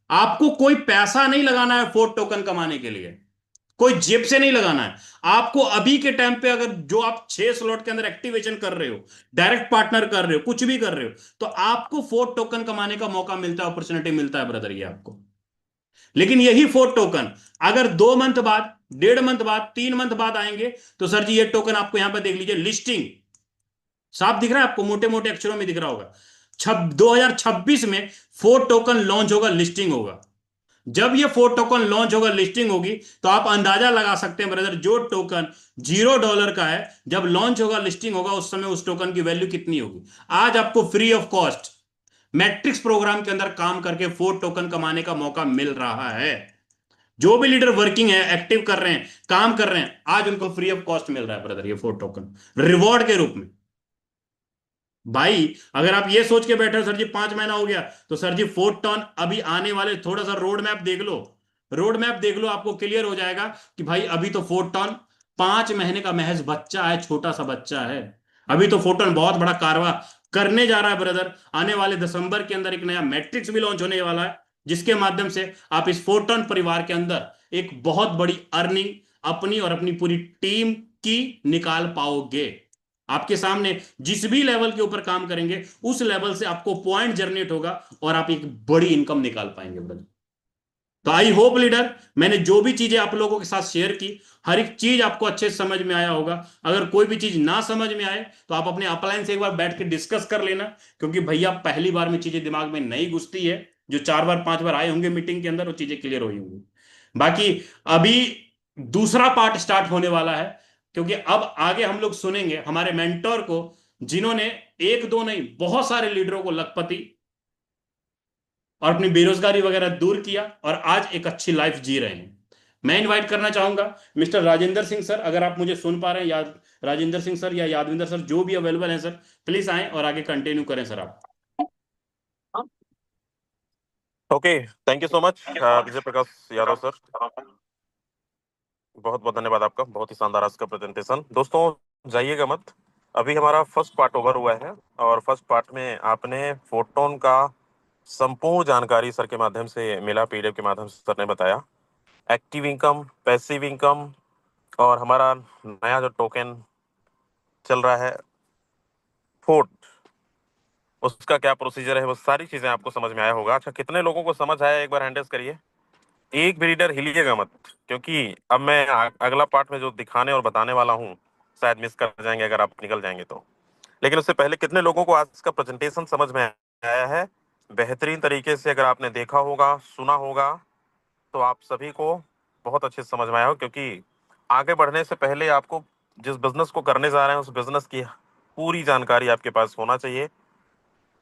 आपको कोई पैसा नहीं लगाना है फोर्ट टोकन कमाने के लिए, कोई जेब से नहीं लगाना है आपको। अभी के टाइम पे अगर जो आप 6 स्लॉट के अंदर एक्टिवेशन कर रहे हो, डायरेक्ट पार्टनर कर रहे हो, कुछ भी कर रहे हो, तो आपको फोर्ट टोकन कमाने का मौका मिलता है, अपॉर्चुनिटी मिलता है ब्रदर ये आपको। लेकिन यही फोर्ट टोकन अगर 2 मंथ बाद, 1.5 मंथ बाद, 3 मंथ बाद आएंगे, तो सर जी ये टोकन आपको यहां पर देख लीजिए, लिस्टिंग साफ दिख रहा है आपको, मोटे मोटे अक्षरों में दिख रहा होगा। 2026 में फोर्ट टोकन लॉन्च होगा, लिस्टिंग होगा। जब ये फोर्ट टोकन लॉन्च होगा, लिस्टिंग होगी, तो आप अंदाजा लगा सकते हैं ब्रदर, जो टोकन $0 का है, जब लॉन्च होगा, लिस्टिंग होगा, उस समय उस टोकन की वैल्यू कितनी होगी। आज आपको free of cost matrix program के अंदर काम करके फोर्ट टोकन कमाने का मौका मिल रहा है। जो भी लीडर वर्किंग है, एक्टिव कर रहे हैं, काम कर रहे हैं, आज उनको फ्री ऑफ कॉस्ट मिल रहा है ब्रदर ये फोर्ट टोकन, रिवॉर्ड के रूप में। भाई अगर आप ये सोच के बैठे हो सर जी 5 महीना हो गया, तो सर जी 4 टन अभी आने वाले, थोड़ा सा रोड मैप देख लो, रोड मैप देख लो, आपको क्लियर हो जाएगा कि भाई अभी तो 4 टन 5 महीने का महज बच्चा है, छोटा सा बच्चा है। अभी तो 4 टन बहुत बड़ा कारवा करने जा रहा है ब्रदर। आने वाले दिसंबर के अंदर एक नया मैट्रिक्स भी लॉन्च होने वाला है, जिसके माध्यम से आप इस 4 टन परिवार के अंदर एक बहुत बड़ी अर्निंग अपनी और अपनी पूरी टीम की निकाल पाओगे। आपके सामने जिस भी लेवल के ऊपर काम करेंगे, उस लेवल से आपको पॉइंट जनरेट होगा और आप एक बड़ी इनकम निकाल पाएंगे ब्रदर। तो आई होप लीडर, मैंने जो भी चीजें आप लोगों के साथ शेयर की, हर एक चीज आपको अच्छे से समझ में आया होगा। अगर कोई भी चीज ना समझ में आए तो आप अपने अपलाइन से एक बार बैठ के डिस्कस कर लेना, क्योंकि भैया पहली बार में चीजें दिमाग में नहीं घुसती है। जो 4 बार 5 बार आए होंगे मीटिंग के अंदर, वो चीजें क्लियर हुई होंगी। बाकी अभी दूसरा पार्ट स्टार्ट होने वाला है, क्योंकि अब आगे हम लोग सुनेंगे हमारे मेंटोर को, जिन्होंने एक दो नहीं, बहुत सारे लीडरों को लखपति और अपनी बेरोजगारी वगैरह दूर किया और आज एक अच्छी लाइफ जी रहे हैं। मैं इनवाइट करना चाहूंगा मिस्टर राजेंद्र सिंह सर, अगर आप मुझे सुन पा रहे हैं, याद राजेंद्र सिंह सर या यादविंदर सर, जो भी अवेलेबल है सर, प्लीज आएं और आगे कंटिन्यू करें सर आप। Okay, thank you so much Vijay Prakash Yadav sir. बहुत बहुत धन्यवाद आपका, बहुत ही शानदार आज का प्रेजेंटेशन। दोस्तों जाइएगा मत, अभी हमारा फर्स्ट पार्ट ओवर हुआ है और फर्स्ट पार्ट में आपने फोटोन का संपूर्ण जानकारी सर के माध्यम से मिला, पीडीएफ के माध्यम से सर ने बताया। एक्टिव इनकम, पैसिव इनकम और हमारा नया जो टोकन चल रहा है फोर्ट, उसका क्या प्रोसीजर है, वो सारी चीजें आपको समझ में आया होगा। अच्छा, कितने लोगों को समझ आया एक बार हैंड रेज करिए। एक भी रीडर हिलिएगा मत, क्योंकि अब मैं अगला पार्ट में जो दिखाने और बताने वाला हूँ शायद मिस कर जाएंगे अगर आप निकल जाएंगे तो। लेकिन उससे पहले कितने लोगों को आज का प्रेजेंटेशन समझ में आया है बेहतरीन तरीके से? अगर आपने देखा होगा, सुना होगा, तो आप सभी को बहुत अच्छे से समझ में आया हो, क्योंकि आगे बढ़ने से पहले आपको जिस बिजनेस को करने जा रहे हैं उस बिजनेस की पूरी जानकारी आपके पास होना चाहिए।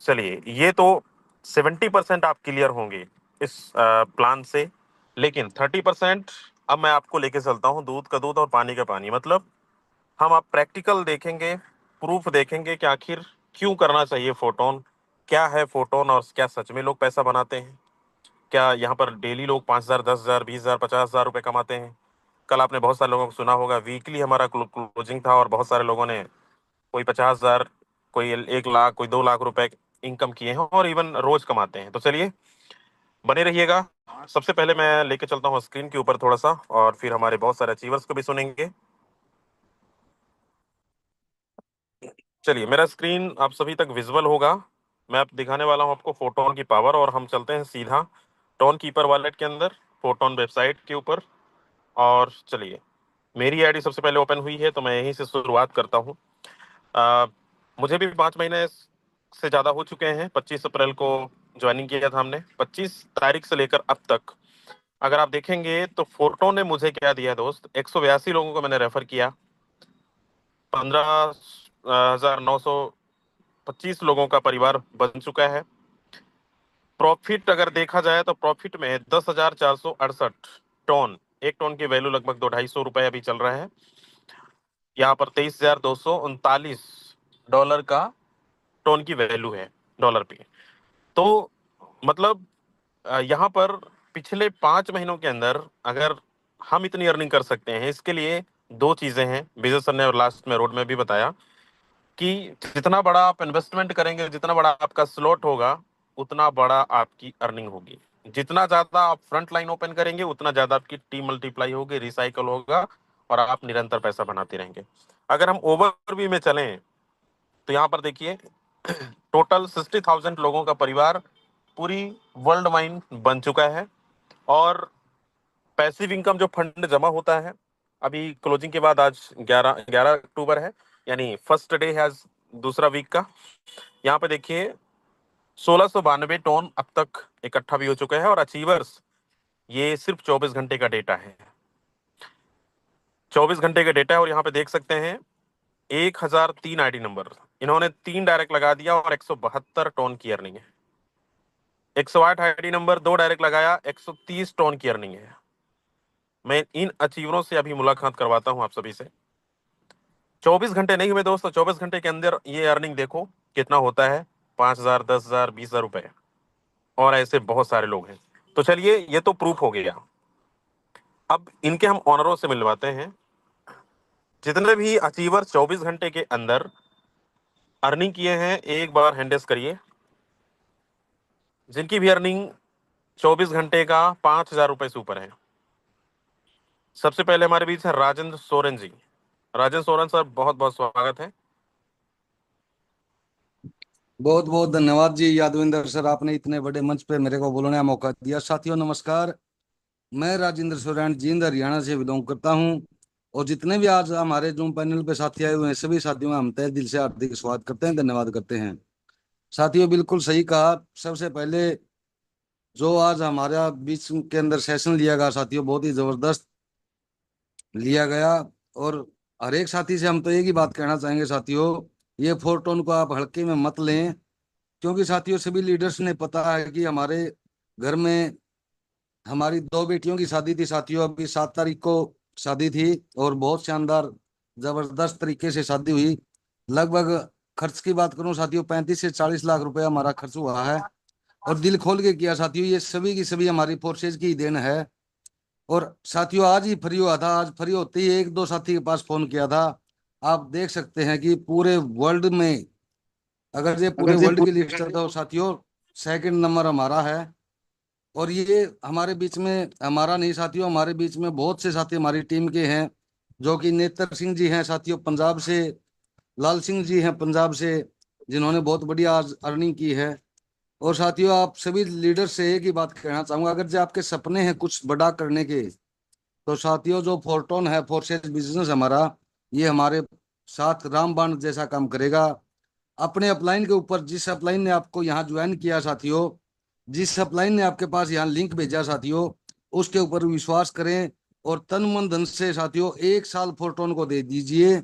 चलिए, ये तो 70% आप क्लियर होंगे इस प्लान से, लेकिन 30% अब मैं आपको लेके चलता हूँ दूध का दूध और पानी का पानी। मतलब हम आप प्रैक्टिकल देखेंगे, प्रूफ देखेंगे कि आखिर क्यों करना चाहिए फोटोन, क्या है फोटोन और क्या सच में लोग पैसा बनाते हैं। क्या यहाँ पर डेली लोग 5,000, 10,000, 20,000, 50,000 रुपये कमाते हैं? कल आपने बहुत सारे लोगों को सुना होगा, वीकली हमारा क्लोजिंग था और बहुत सारे लोगों ने कोई 50,000, कोई 1 लाख, कोई 2 लाख रुपए इनकम किए हैं और इवन रोज कमाते हैं। तो चलिए बने रहिएगा। सबसे पहले मैं लेके चलता हूँ स्क्रीन के ऊपर थोड़ा सा, और फिर हमारे बहुत सारे अचीवर्स को भी सुनेंगे। चलिए, मेरा स्क्रीन आप सभी तक विजुअल होगा। मैं अब दिखाने वाला हूँ आपको फोटोन की पावर, और हम चलते हैं सीधा टोन कीपर वॉलेट के अंदर, फोटोन वेबसाइट के ऊपर। और चलिए, मेरी आईडी सबसे पहले ओपन हुई है तो मैं यहीं से शुरुआत करता हूँ। आ, मुझे भी 5 महीने से ज़्यादा हो चुके हैं। 25 अप्रैल को ज्वाइनिंग किया था हमने। 25 तारीख से लेकर अब तक अगर आप देखेंगे तो फोटो ने मुझे क्या दिया है दोस्त, 182 लोगों को मैंने रेफर किया। 15,925 लोगों का परिवार बन चुका है। प्रॉफिट अगर देखा जाए तो प्रॉफिट में 10,468 टन, एक टन की वैल्यू लगभग 200-250 रुपए अभी चल रहा है। यहाँ पर $23,239 का टन की वैल्यू है डॉलर पे। तो मतलब यहाँ पर पिछले 5 महीनों के अंदर अगर हम इतनी अर्निंग कर सकते हैं, इसके लिए दो चीजें हैं। विजय सर ने और लास्ट में रोड में भी बताया कि जितना बड़ा आप इन्वेस्टमेंट करेंगे, जितना बड़ा आपका स्लॉट होगा, उतना बड़ा आपकी अर्निंग होगी। जितना ज्यादा आप फ्रंट लाइन ओपन करेंगे, उतना ज्यादा आपकी टीम मल्टीप्लाई होगी, रिसाइकल होगा और आप निरंतर पैसा बनाते रहेंगे। अगर हम ओवरव्यू में चलें तो यहाँ पर देखिए, टोटल 60,000 लोगों का परिवार पूरी वर्ल्ड वाइड बन चुका है। और पैसिव इनकम जो फंड जमा होता है, अभी क्लोजिंग के बाद आज 11 अक्टूबर है, यानी फर्स्ट डे है आज, दूसरा वीक का। यहाँ पे देखिए 1,692 टन अब तक इकट्ठा भी हो चुका है। और अचीवर्स, ये सिर्फ 24 घंटे का डेटा है, 24 घंटे का डेटा है। और यहाँ पे देख सकते हैं 1,003 आईडी नंबर, इन्होंने 3 डायरेक्ट लगा दिया और 172 टन की अर्निंग है। 108 आईडी नंबर 2 डायरेक्ट लगाया, 130 टन की अर्निंग है। मैं इन अचीवरों से अभी मुलाकात करवाता हूं आप सभी से। 24 घंटे नहीं हुए दोस्तों, 24 घंटे के अंदर ये अर्निंग देखो कितना होता है, 5,000, 10,000, 20,000 रुपए। और ऐसे बहुत सारे लोग हैं। तो चलिए, ये तो प्रूफ हो गया। अब इनके हम ऑनरों से मिलवाते हैं। जितने भी अचीवर 24 घंटे के अंदर अर्निंग किए हैं, एक बार हैंडेस करिए। जिनकी भी अर्निंग 24 घंटे का 5,000 रुपए से ऊपर है। सबसे पहले हमारे बीच है राजेंद्र सोरेन जी। राजेंद्र सोरेन सर, बहुत बहुत स्वागत है। बहुत बहुत धन्यवाद जी यादविंदर सर, आपने इतने बड़े मंच पे मेरे को बोलने का मौका दिया। साथियों नमस्कार, मैं राजेंद्र सोरेन जींद हरियाणा से बिलोंग करता हूं। और जितने भी आज हमारे जूम पैनल पे साथी आए हुए हैं, सभी साथियों का हम तहे दिल से हार्दिक स्वागत करते हैं, धन्यवाद करते हैं। साथियों बिल्कुल सही कहा। सबसे पहले जो आज हमारा बीच के अंदर सेशन लिया गया साथियों, बहुत ही जबरदस्त लिया गया। और हर एक साथी से हम तो एक ही बात कहना चाहेंगे साथियों, ये फोरटोन को आप हल्के में मत लें, क्योंकि साथियों सभी लीडर्स ने पता है कि हमारे घर में हमारी दो बेटियों की शादी थी साथियों, अभी 7 तारीख को शादी थी, और बहुत शानदार जबरदस्त तरीके से शादी हुई। लगभग खर्च की बात करूं साथियों, 35 से 40 लाख रुपए हमारा खर्च हुआ है, और दिल खोल के किया साथियों। ये सभी की सभी हमारी फोर्सेज की देन है। और साथियों आज ही फ्री हुआ था, आज फ्री होते ही एक दो साथी के पास फोन किया था। आप देख सकते हैं कि पूरे वर्ल्ड में, अगर ये पूरे अगर ये वर्ल्ड की लिस्ट है तो साथियों सेकंड नंबर हमारा है। और ये हमारे बीच में हमारा नहीं साथियों, हमारे बीच में बहुत से साथी हमारी टीम के हैं, जो कि नेत्र सिंह जी हैं साथियों पंजाब से, लाल सिंह जी हैं पंजाब से, जिन्होंने बहुत बढ़िया आज अर्निंग की है। और साथियों आप सभी लीडर से एक ही बात कहना चाहूंगा, अगर जो आपके सपने हैं कुछ बड़ा करने के, तो साथियों जो फोरटोन है, फोर्सेस बिजनेस हमारा, ये हमारे साथ रामबाण जैसा काम करेगा। अपने अपलाइन के ऊपर, जिस अपलाइन ने आपको यहाँ ज्वाइन किया साथियों, जिस अपलाइन ने आपके पास यहाँ लिंक भेजा साथियों, उसके ऊपर विश्वास करें, और तन मन धन से साथियों 1 साल फोरटोन को दे दीजिए।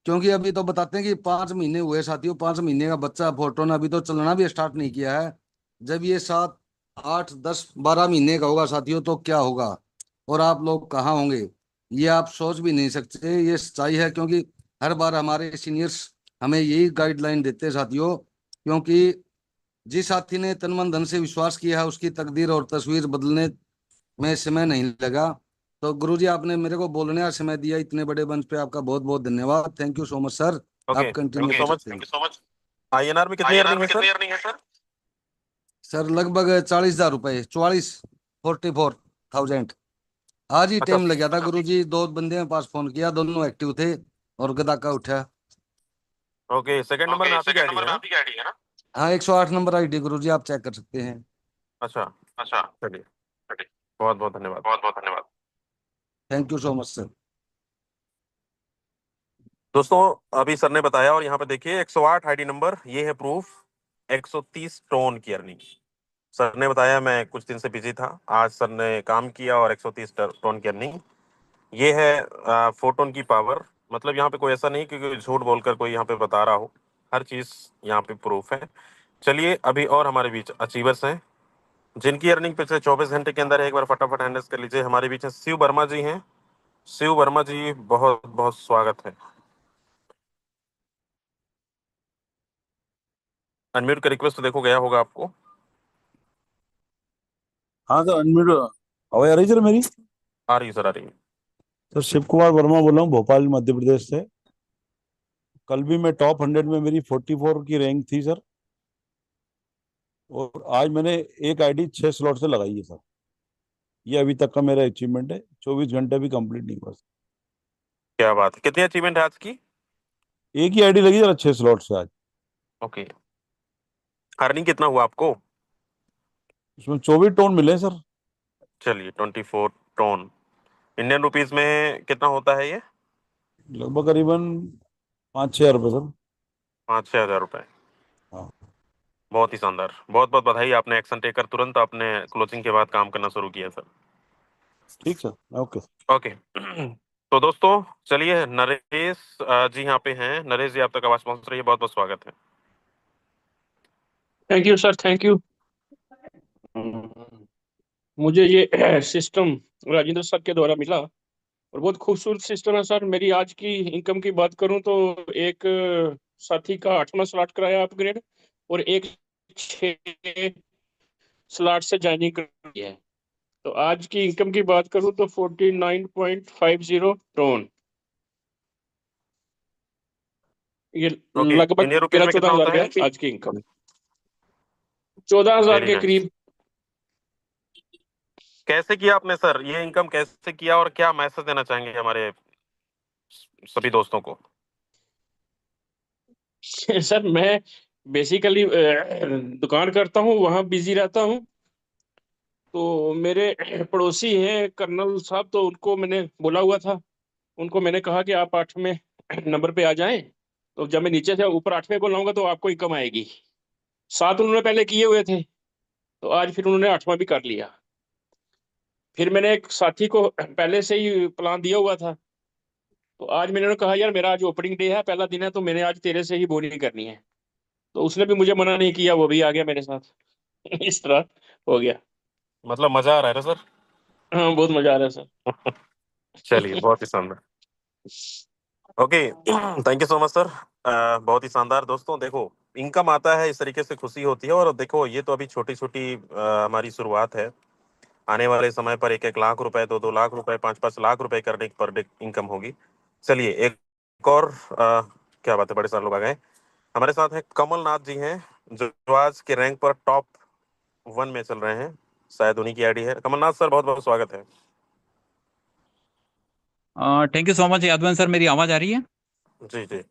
क्योंकि अभी तो बताते हैं कि 5 महीने हुए साथियों, 5 महीने का बच्चा फोरटोन अभी तो चलना भी स्टार्ट नहीं किया है। जब ये 7 8 10 12 महीने का होगा साथियों तो क्या होगा, और आप लोग कहाँ होंगे, ये आप सोच भी नहीं सकते। ये सच्चाई है, क्योंकि हर बार हमारे सीनियर्स हमें यही गाइडलाइन देते हैं साथियों। क्योंकि जिस साथी ने तन मन धन से विश्वास किया है, उसकी तकदीर और तस्वीर बदलने में समय नहीं लगा। तो गुरुजी आपने मेरे को बोलने का समय दिया इतने बड़े मंच पे, आपका बहुत बहुत धन्यवाद। Thank you so much sir. Okay, आप कंटिन्यू थैंक कर यू सो मच। सकते हैं। Thank you so much. INR में कितनी अर्निंग है सर? सर लगभग 40,000 रुपए, 44,000। आज ही अच्छा। टाइम लग गया था गुरुजी, दो बंदे के पास फोन किया, दोनों एक्टिव थे, और गदा का उठा। ओके, सेकंड नंबर में आप ही की आईडी है ना? हाँ 108 नंबर आईडी गुरुजी, आप चेक कर सकते हैं। अच्छा, चलिए, बहुत बहुत धन्यवाद। Thank you so much sir. दोस्तों, अभी सर ने बताया, और यहाँ पे देखिए 108 आईडी नंबर, ये है प्रूफ 130 टोन की अर्निंग। सर ने बताया, मैं कुछ दिन से बिजी था, आज सर ने काम किया और 130 टोन की अर्निंग। ये है फोटोन की पावर। मतलब यहाँ पे कोई ऐसा नहीं कि कोई झूठ बोलकर कोई यहाँ पे बता रहा हो, हर चीज यहाँ पे प्रूफ है। चलिए, अभी और हमारे बीच अचीवर्स हैं जिनकी अर्निंग पिछले 24 घंटे के अंदर है। एक बार फटाफट हैंडल्स कर लीजिए। हमारे बीच में शिव वर्मा जी हैं। शिव वर्मा जी, बहुत बहुत स्वागत है। अनम्यूट का रिक्वेस्ट तो देखो गया होगा आपको। हाँ सर, अनम्यूट आवाज आ रही सर मेरी? आ रही है सर, आ रही है। सर शिव कुमार वर्मा बोल रहा हूँ, भोपाल मध्य प्रदेश से। कल भी मैं टॉप 100 में, मेरी 44 की रैंक थी सर। और आज मैंने एक आईडी 6 स्लॉट से लगाई है सर। ये अभी तक का मेरा अचीवमेंट है, 24 घंटे भी कंप्लीट नहीं हुआ सर। क्या बात है, कितनी अचीवमेंट है आज की? एक ही आईडी लगी सर 6 स्लॉट से आज। ओके, अर्निंग कितना हुआ आपको? उसमें 24 टोन मिले सर। चलिए, 24 टोन इंडियन रुपीस में कितना होता है ये? लगभग करीबन 5-6 हज़ार रुपये सर। 5-6 हज़ार रुपए। हाँ। बहुत ही शानदार, बहुत बहुत बधाई। आपने एक्शन टेकर तुरंत आपने क्लोजिंग के बाद काम करना शुरू किया सर। ठीक सर, ओके। ओके। तो दोस्तों, चलिए, नरेश जी यहाँ पे हैं। नरेश जी, आप तक आवाज पहुंच रही है? बहुत बहुत स्वागत है। Thank you sir, thank you. मुझे ये सिस्टम राजेंद्र सर के द्वारा मिला, और बहुत खूबसूरत सिस्टम है सर। मेरी आज की इनकम की बात करूं तो एक साथी का 8वां स्लॉट कराया अपग्रेड, और एक 6 स्लॉट से ज्वाइनिंग कराई है। तो आज की इनकम की बात करूं तो 49.50 टोन, ये ओके, लगभग इंडियन रुपीस तेरह में चौदह कितना हजार होता है? रुपया आज की इनकम, 14,000 वेरी के नाइस। करीब। कैसे किया आपने सर ये इनकम, कैसे किया, और क्या मैसेज देना चाहेंगे हमारे सभी दोस्तों को? सर मैं बेसिकली दुकान करता हूँ, वहाँ बिजी रहता हूँ। तो मेरे पड़ोसी हैं कर्नल साहब, तो उनको मैंने बोला हुआ था, उनको मैंने कहा कि आप 8वें नंबर पे आ जाएं, तो जब मैं नीचे से ऊपर 8वें को लाऊंगा तो आपको इनकम आएगी। 7 उन्होंने पहले किए हुए थे, तो आज फिर उन्होंने 8वां भी कर लिया। फिर मैंने एक साथी को पहले से ही प्लान दिया हुआ था, तो आज मैंने कहा यार मेरा आज ओपनिंग डे है, पहला दिन है, तो मैंने आज तेरे से ही बोलिंग करनी है। तो उसने भी मुझे मना नहीं किया, वो भी आ गया मेरे साथ। इस तरह हो गया। मतलब मजा आ रहा है ना सर? हाँ, बहुत मजा आ रहा है सर। चलिए, बहुत ही शानदार। Okay, thank you so much sir. बहुत ही शानदार। दोस्तों देखो, इनकम आता है, इस तरीके से खुशी होती है। और देखो, ये तो अभी छोटी छोटी हमारी शुरुआत है। आने वाले समय पर 1-1 लाख रुपए, 2-2 लाख रुपए, 5-5 लाख रुपए करने पर डे इनकम होगी। चलिए, एक और क्या बात है, बड़े सारे लोग आ गए। हमारे साथ हैं कमल नाथ जी हैं, जो आज के रैंक पर टॉप 1 में चल रहे हैं। शायद उन्हीं की आईडी है। कमलनाथ सर, बहुत बहुत स्वागत है। Thank you so much Yadavan sir. मेरी आवाज़ आ रही है? जी जी।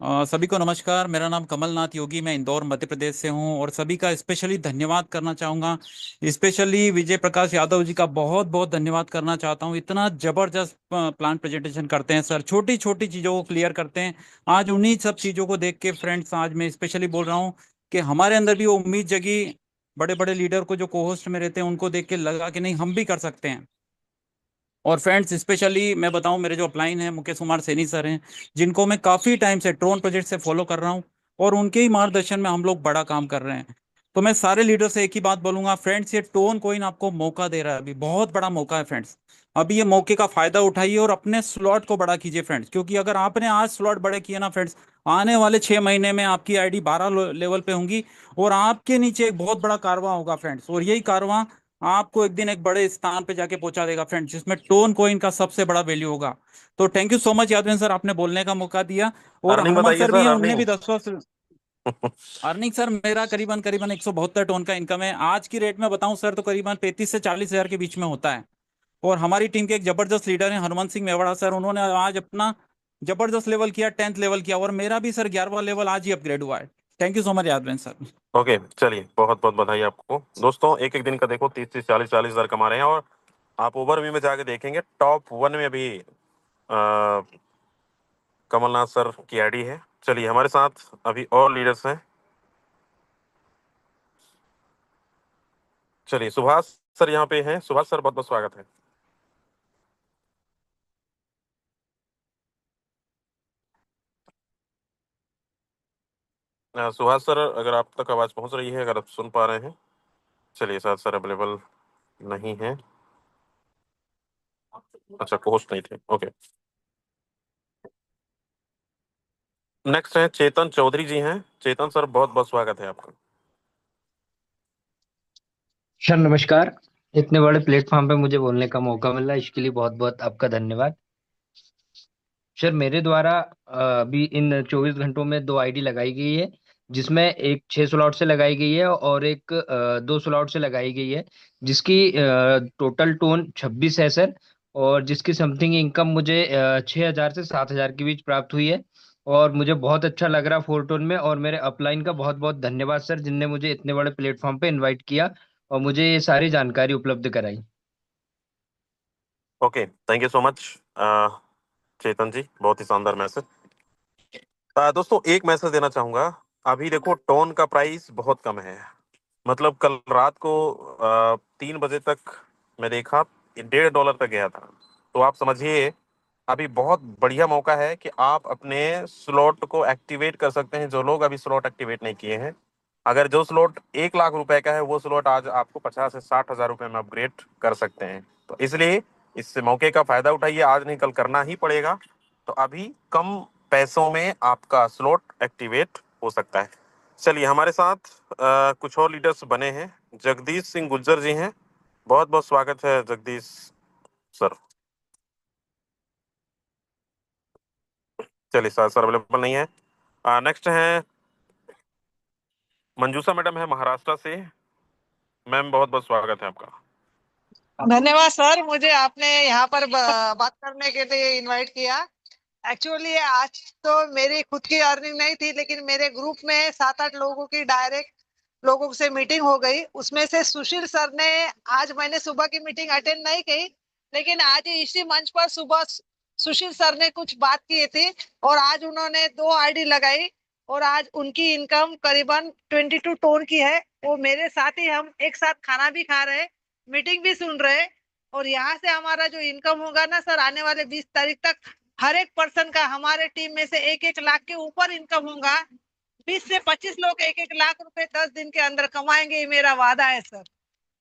सभी को नमस्कार। मेरा नाम कमलनाथ योगी, मैं इंदौर मध्य प्रदेश से हूं और सभी का स्पेशली धन्यवाद करना चाहूँगा। स्पेशली विजय प्रकाश यादव जी का बहुत बहुत धन्यवाद करना चाहता हूं। इतना ज़बरदस्त प्लान प्रेजेंटेशन करते हैं सर, छोटी छोटी चीज़ों को क्लियर करते हैं। आज उन्हीं सब चीज़ों को देख के फ्रेंड्स, आज मैं स्पेशली बोल रहा हूँ कि हमारे अंदर भी वो उम्मीद जगी। बड़े बड़े लीडर को जो को होस्ट में रहते हैं उनको देख के लगा कि नहीं, हम भी कर सकते हैं। और फ्रेंड्स, स्पेशली मैं बताऊं, मेरे जो अपलाइन हैं मुकेश कुमार सैनी सर हैं, जिनको मैं काफ़ी टाइम से ट्रोन प्रोजेक्ट से फॉलो कर रहा हूं और उनके ही मार्गदर्शन में हम लोग बड़ा काम कर रहे हैं। तो मैं सारे लीडर से एक ही बात बोलूंगा फ्रेंड्स, ये टोन कोइन आपको मौका दे रहा है, अभी बहुत बड़ा मौका है फ्रेंड्स। अभी ये मौके का फायदा उठाइए और अपने स्लॉट को बड़ा कीजिए फ्रेंड्स, क्योंकि अगर आपने आज स्लॉट बड़े किए ना फ्रेंड्स, आने वाले 6 महीने में आपकी आईडी 12 लेवल पे होंगी और आपके नीचे एक बहुत बड़ा कारवां होगा फ्रेंड्स। और यही कारवां आपको एक दिन एक बड़े स्थान पे जाके पहुंचा देगा फ्रेंड्स, जिसमें टोन कोइन का सबसे बड़ा वैल्यू होगा। तो thank you so much Yadvendra sir, आपने बोलने का मौका दिया। और अर्निंग हनुमान बताइए सर भी सर, हैं, उनने अर्निंग। भी 10 वर्ष। अर्निंग सर मेरा करीबन करीबन 172 टन का इनकम है। आज की रेट में बताऊं सर तो करीबन 35 से 40 हजार के बीच में होता है। और हमारी टीम के एक जबरदस्त लीडर हैं हनुमान सिंह मेवाड़ा सर, उन्होंने आज अपना जबरदस्त लेवल किया, 10th लेवल किया, और मेरा भी सर 11वां लेवल आज ही अपग्रेड हुआ है। Thank you so much Yadvendra sir. Okay, चलिए, बहुत बहुत बधाई आपको। दोस्तों, एक एक दिन का देखो 30 30 40 40 हजार कमा रहे हैं। और आप ओवरव्यू में जाके देखेंगे, टॉप 1 में भी कमलनाथ सर की आईडी है। चलिए, हमारे साथ अभी और लीडर्स हैं। चलिए, सुभाष सर यहाँ पे हैं। सुभाष सर, बहुत बहुत स्वागत है। सुभाष सर, अगर आप तक आवाज पहुंच रही है, अगर आप सुन पा रहे हैं। चलिए, शायद सर अवेलेबल नहीं है। अच्छा, पोस्ट नहीं थे। ओके, नेक्स्ट है चेतन चौधरी जी हैं। चेतन सर, बहुत बहुत स्वागत है आपका। सर नमस्कार। इतने बड़े प्लेटफॉर्म पे मुझे बोलने का मौका मिला, इसके लिए बहुत बहुत आपका धन्यवाद। सर मेरे द्वारा अभी इन 24 घंटों में 2 आईडी लगाई गई है, जिसमें एक 6 स्लॉट से लगाई गई है और एक 2 स्लॉट से लगाई गई है, जिसकी टोटल टोन 26 है सर। और जिसकी समथिंग इनकम मुझे 6 हजार से 7 हजार के बीच प्राप्त हुई है। और मुझे बहुत अच्छा लग रहा फोर टोन में। और मेरे अपलाइन का बहुत बहुत धन्यवाद सर, जिनने मुझे इतने बड़े प्लेटफॉर्म पे इनवाइट किया और मुझे ये सारी जानकारी उपलब्ध कराई। Okay, thank you so much Chetan ji, बहुत ही शानदार मैसेज। दोस्तों, एक मैसेज देना चाहूंगा। अभी देखो, टोन का प्राइस बहुत कम है। मतलब कल रात को 3 बजे तक मैं देखा, $1.5 तक गया था। तो आप समझिए, अभी बहुत बढ़िया मौका है कि आप अपने स्लॉट को एक्टिवेट कर सकते हैं। जो लोग अभी स्लॉट एक्टिवेट नहीं किए हैं, अगर जो स्लॉट 1 लाख रुपए का है, वो स्लॉट आज आपको 50 से 60 हजार रुपए में अपग्रेड कर सकते हैं। तो इसलिए इस मौके का फायदा उठाइए। आज नहीं, कल करना ही पड़ेगा। तो अभी कम पैसों में आपका स्लॉट एक्टिवेट हो सकता है। चलिए, हमारे साथ कुछ और लीडर्स बने हैं। जगदीश सिंह गुज्जर जी हैं। बहुत बहुत स्वागत है जगदीश सर। चलिए, सर अवेलेबल नहीं है। नेक्स्ट है मंजूषा मैडम है, महाराष्ट्र से। मैम, बहुत बहुत स्वागत है आपका। धन्यवाद सर, मुझे आपने यहाँ पर बात करने के लिए इनवाइट किया। एक्चुअली आज तो मेरी खुद की अर्निंग नहीं थी, लेकिन मेरे ग्रुप में 7-8 लोगों की डायरेक्ट लोगों से मीटिंग हो गई। उसमें से सुशील सर ने, आज मैंने सुबह की मीटिंग अटेंड नहीं की, लेकिन आज ही इसी मंच पर सुबह सुशील सर ने कुछ बात की थी और आज उन्होंने 2 आईडी लगाई और आज उनकी इनकम करीबन 22 टोन की है। वो मेरे साथ ही, हम एक साथ खाना भी खा रहे, मीटिंग भी सुन रहे। और यहाँ से हमारा जो इनकम होगा ना सर, आने वाले 20 तारीख तक हर एक पर्सन का हमारे टीम में से 1-1 लाख के ऊपर इनकम होगा। 20 से 25 लोग 1-1 लाख रुपए 10 दिन के अंदर कमाएंगे, ये मेरा वादा है सर।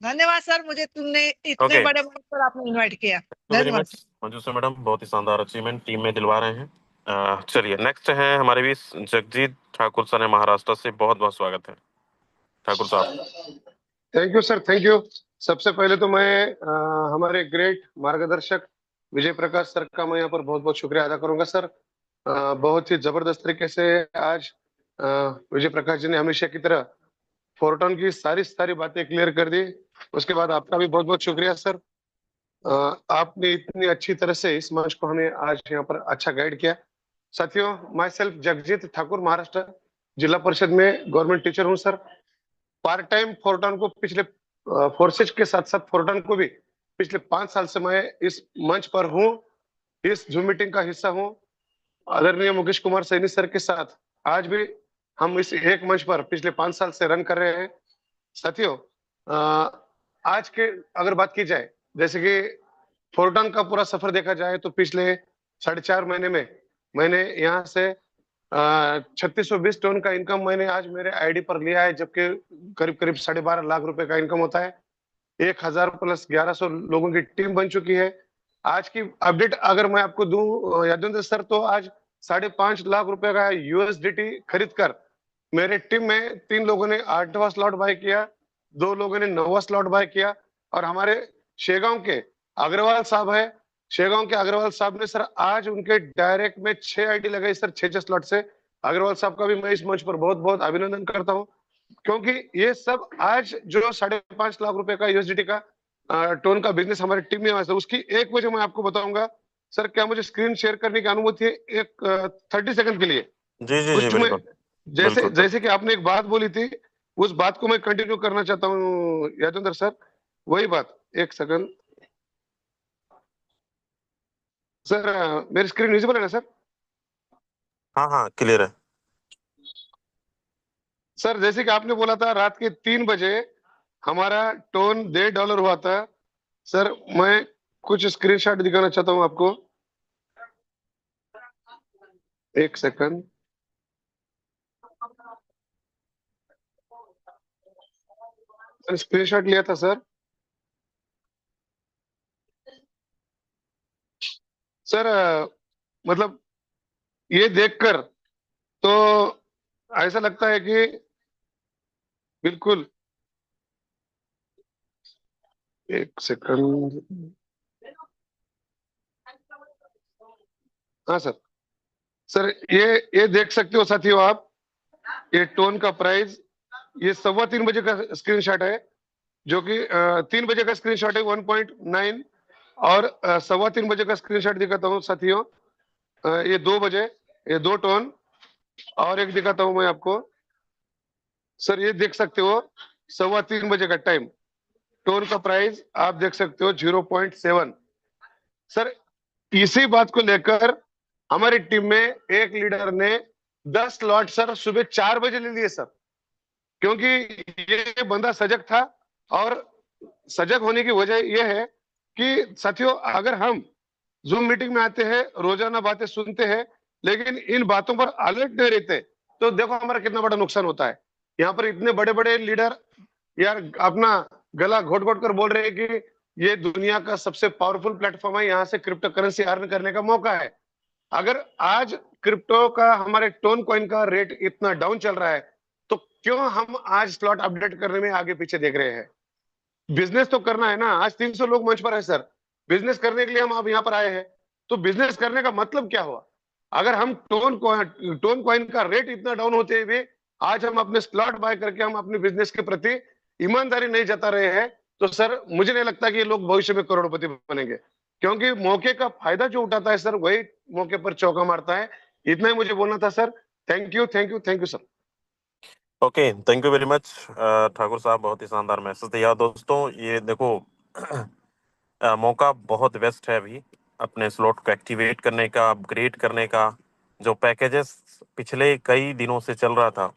धन्यवाद सर, मुझे तुमने इतने ओके, बड़े मंच पर आपने इनवाइट किया। वेरी धन्यवाद मच मंजू सर मैडम, बहुत ही शानदार अचीवमेंट टीम में दिलवा रहे हैं। चलिए नेक्स्ट है हमारे बीच जगजीत ठाकुर सर है महाराष्ट्र से, बहुत बहुत स्वागत है ठाकुर साहब। Thank you sir, thank you. सबसे पहले तो मैं हमारे ग्रेट मार्गदर्शक विजय प्रकाश सर का मैं यहाँ पर बहुत बहुत शुक्रिया अदा करूंगा सर। बहुत ही जबरदस्त तरीके से आज विजय प्रकाश जी ने हमेशा की तरह फोर्टोन की सारी बातें क्लियर कर दी। उसके बाद आपका भी बहुत बहुत शुक्रिया सर। आपने इतनी अच्छी तरह से इस मंच को हमें आज यहाँ पर अच्छा गाइड किया। साथियों, माई सेल्फ जगजीत ठाकुर, महाराष्ट्र जिला परिषद में गवर्नमेंट टीचर हूँ सर। पार्ट टाइम फोर्टोन को पिछले फोर्सेज के साथ साथ फोर्टोन को भी पिछले 5 साल से मैं इस मंच पर हूँ, इस जूम मीटिंग का हिस्सा हूँ। आदरणीय मुकेश कुमार सैनी सर के साथ आज भी हम इस एक मंच पर पिछले 5 साल से रन कर रहे हैं। साथियों, आज के अगर बात की जाए, जैसे कि फोर्टोन का पूरा सफर देखा जाए तो पिछले 4.5 महीने में मैंने यहाँ से 3620 टन का इनकम मैंने आज मेरे आईडी पर लिया है, जबकि करीब करीब 12.5 लाख रुपए का इनकम होता है। 1000 प्लस 1100 लोगों की टीम बन चुकी है। आज की अपडेट अगर मैं आपको दूं यादवेंद्र सर, तो आज 5.5 लाख रुपए का यूएसडीटी खरीद कर मेरे टीम में 3 लोगों ने 8वां स्लॉट बाय किया, 2 लोगों ने 9वां स्लॉट बाय किया, और हमारे शेगांव के अग्रवाल साहब है, शेगांव के अग्रवाल साहब ने सर आज उनके डायरेक्ट में 6 आईडी लगाई सर, 6 स्लॉट से। अग्रवाल साहब का भी मैं इस मंच पर बहुत बहुत अभिनंदन करता हूँ, क्योंकि ये सब आज जो 5.5 लाख रुपए का यूएसडीटी का टोन का बिजनेस हमारी टीम में है, उसकी एक वजह मैं आपको बताऊंगा सर। क्या मुझे स्क्रीन शेयर करने की अनुमति है एक 30 सेकंड के लिए? जी जी जी, उसमें बिल्कुल जैसे बिल्कुल सर। जैसे कि आपने एक बात बोली थी, उस बात को मैं कंटिन्यू करना चाहता हूँ यादवेंद्र सर। वही बात, एक सेकंड सर। मेरी स्क्रीन विजिबल है ना सर? हाँ हाँ, क्लियर है। सर, जैसे कि आपने बोला था रात के 3 बजे हमारा टोन $1.5 हुआ था सर। मैं कुछ स्क्रीनशॉट दिखाना चाहता हूं आपको, एक सेकंड। स्क्रीनशॉट लिया था सर। सर मतलब ये देखकर तो ऐसा लगता है कि बिल्कुल, एक सेकंड। हाँ सर, सर ये देख सकते हो साथियों आप, ये टोन का प्राइस, ये 3:15 बजे का स्क्रीनशॉट है, जो कि 3 बजे का स्क्रीनशॉट है 1.9, और 3:15 बजे का स्क्रीनशॉट दिखाता हूँ साथियों। ये 2 बजे, ये 2 टोन, और एक दिखाता हूं मैं आपको सर। ये देख सकते हो 3:15 बजे का टाइम, टोन का प्राइस आप देख सकते हो 0.7 सर। इसी बात को लेकर हमारी टीम में एक लीडर ने 10 लॉट सर सुबह 4 बजे ले लिए सर, क्योंकि ये बंदा सजग था। और सजग होने की वजह यह है कि साथियों, अगर हम जूम मीटिंग में आते हैं, रोजाना बातें सुनते हैं, लेकिन इन बातों पर अलर्ट नहीं रहते, तो देखो हमारा कितना बड़ा नुकसान होता है। यहाँ पर इतने बड़े बड़े लीडर यार अपना गला घोट घोट कर बोल रहे हैं कि ये दुनिया का सबसे पावरफुल प्लेटफॉर्म है, यहाँ से क्रिप्टो करेंसी अर्न करने का मौका है। अगर आज क्रिप्टो का, हमारे टोन कॉइन का रेट इतना डाउन चल रहा है, तो क्यों हम आज स्लॉट अपडेट करने में आगे पीछे देख रहे हैं? बिजनेस तो करना है ना। आज 300 लोग मंच पर है सर, बिजनेस करने के लिए हम अब यहाँ पर आए हैं, तो बिजनेस करने का मतलब क्या हुआ? अगर हम टोन कॉइन का रेट इतना डाउन होते हुए आज हम अपने स्लॉट बाय करके हम अपने बिजनेस के प्रति ईमानदारी नहीं जता रहे हैं, तो सर मुझे नहीं लगता कि ये लोग भविष्य में करोड़पति बनेंगे, क्योंकि मौके का फायदा जो उठाता है सर, वही मौके पर चौका मारता है। इतना ही मुझे बोलना था sir. Thank you, thank you, thank you sir. Okay, thank you very much Thakur साहब, बहुत ही शानदार मैसेज दिया। दोस्तों ये देखो मौका बहुत बेस्ट है अभी अपने स्लॉट को एक्टिवेट करने का, अपग्रेड करने का। जो पैकेजेस पिछले कई दिनों से चल रहा था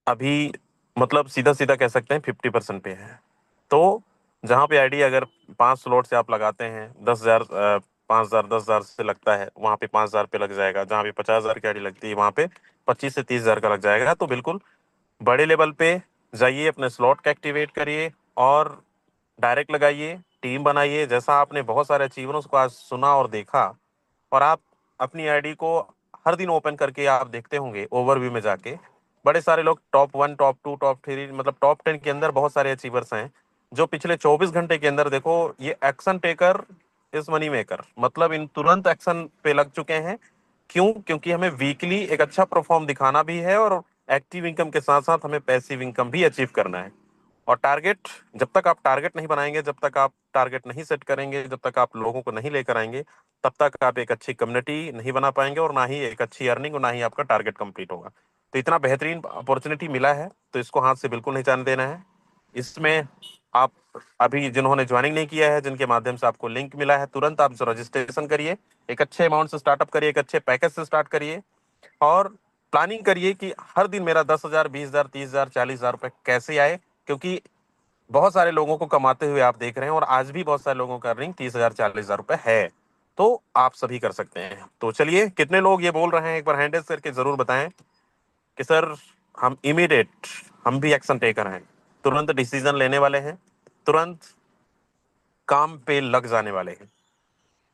अभी मतलब सीधा सीधा कह सकते हैं 50% पे है। तो जहाँ पे आईडी अगर 5 स्लॉट से आप लगाते हैं 10,000 5,000 10,000 से लगता है वहां पे 5,000 पे लग जाएगा, जहां पे 50,000 की आईडी लगती है वहां पे 25 से 30,000 का लग जाएगा। तो बिल्कुल बड़े लेवल पे जाइए, अपने स्लॉट का एक्टिवेट करिए और डायरेक्ट लगाइए, टीम बनाइए। जैसा आपने बहुत सारे अचीवर्स को आज सुना और देखा, और आप अपनी आईडी को हर दिन ओपन करके आप देखते होंगे ओवरव्यू में जाके, बड़े सारे लोग टॉप 1 टॉप 2 टॉप 3 मतलब टॉप 10 के अंदर बहुत सारे अचीवर्स हैं जो पिछले 24 घंटे के अंदर देखो ये action taker is money maker, मतलब इन तुरंत एक्शन पे लग चुके हैं। क्यों? क्योंकि हमें वीकली एक अच्छा परफॉर्म दिखाना भी है और एक्टिव इनकम के साथ साथ हमें पैसिव इनकम भी अचीव करना है। और टारगेट, जब तक आप टारगेट नहीं बनाएंगे, जब तक आप टारगेट नहीं सेट करेंगे, जब तक आप लोगों को नहीं लेकर आएंगे, तब तक आप एक अच्छी कम्युनिटी नहीं बना पाएंगे और ना ही एक अच्छी अर्निंग और ना ही आपका टारगेट कंप्लीट होगा। तो इतना बेहतरीन अपॉर्चुनिटी मिला है तो इसको हाथ से बिल्कुल नहीं जाने देना है। इसमें आप अभी जिन्होंने ज्वाइनिंग नहीं किया है, जिनके माध्यम से आपको लिंक मिला है, तुरंत आप रजिस्ट्रेशन करिए, एक अच्छे अमाउंट से स्टार्टअप करिए, एक अच्छे पैकेज से स्टार्ट करिए और प्लानिंग करिए कि हर दिन मेरा 10,000 20,000 30,000 40,000 रुपए कैसे आए। क्योंकि बहुत सारे लोगों को कमाते हुए आप देख रहे हैं और आज भी बहुत सारे लोगों का अर्निंग 30,000 40,000 रुपए है, तो आप सभी कर सकते हैं। तो चलिए, कितने लोग ये बोल रहे हैं एक बार हैंड रेज करके जरूर बताएं कि सर हम इमीडिएट, हम भी एक्शन टेकर हैं, तुरंत डिसीजन लेने वाले हैं, तुरंत काम पे लग जाने वाले हैं।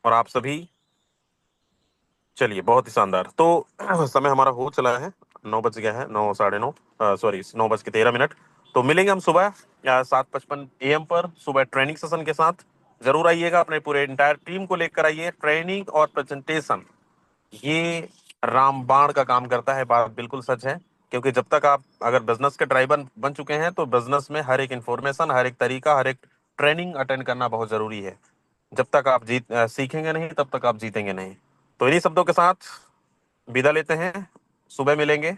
और आप सभी, चलिए बहुत ही शानदार। तो समय हमारा हो चला है, 9 बज गया है, 9 साढ़े 9, सॉरी 9:13। तो मिलेंगे हम सुबह 7:55 AM पर, सुबह ट्रेनिंग सेशन के साथ। जरूर आइएगा, अपने पूरे इंटायर टीम को लेकर आइए। ट्रेनिंग और प्रेजेंटेशन ये रामबाण का काम करता है, बात बिल्कुल सच है। क्योंकि जब तक आप अगर बिजनेस के ड्राइवर बन चुके हैं तो बिजनेस में हर एक इंफॉर्मेशन, हर एक तरीका, हर एक ट्रेनिंग अटेंड करना बहुत जरूरी है। जब तक आप सीखेंगे नहीं तब तक आप जीतेंगे नहीं। तो इन्हीं शब्दों के साथ विदा लेते हैं, सुबह मिलेंगे।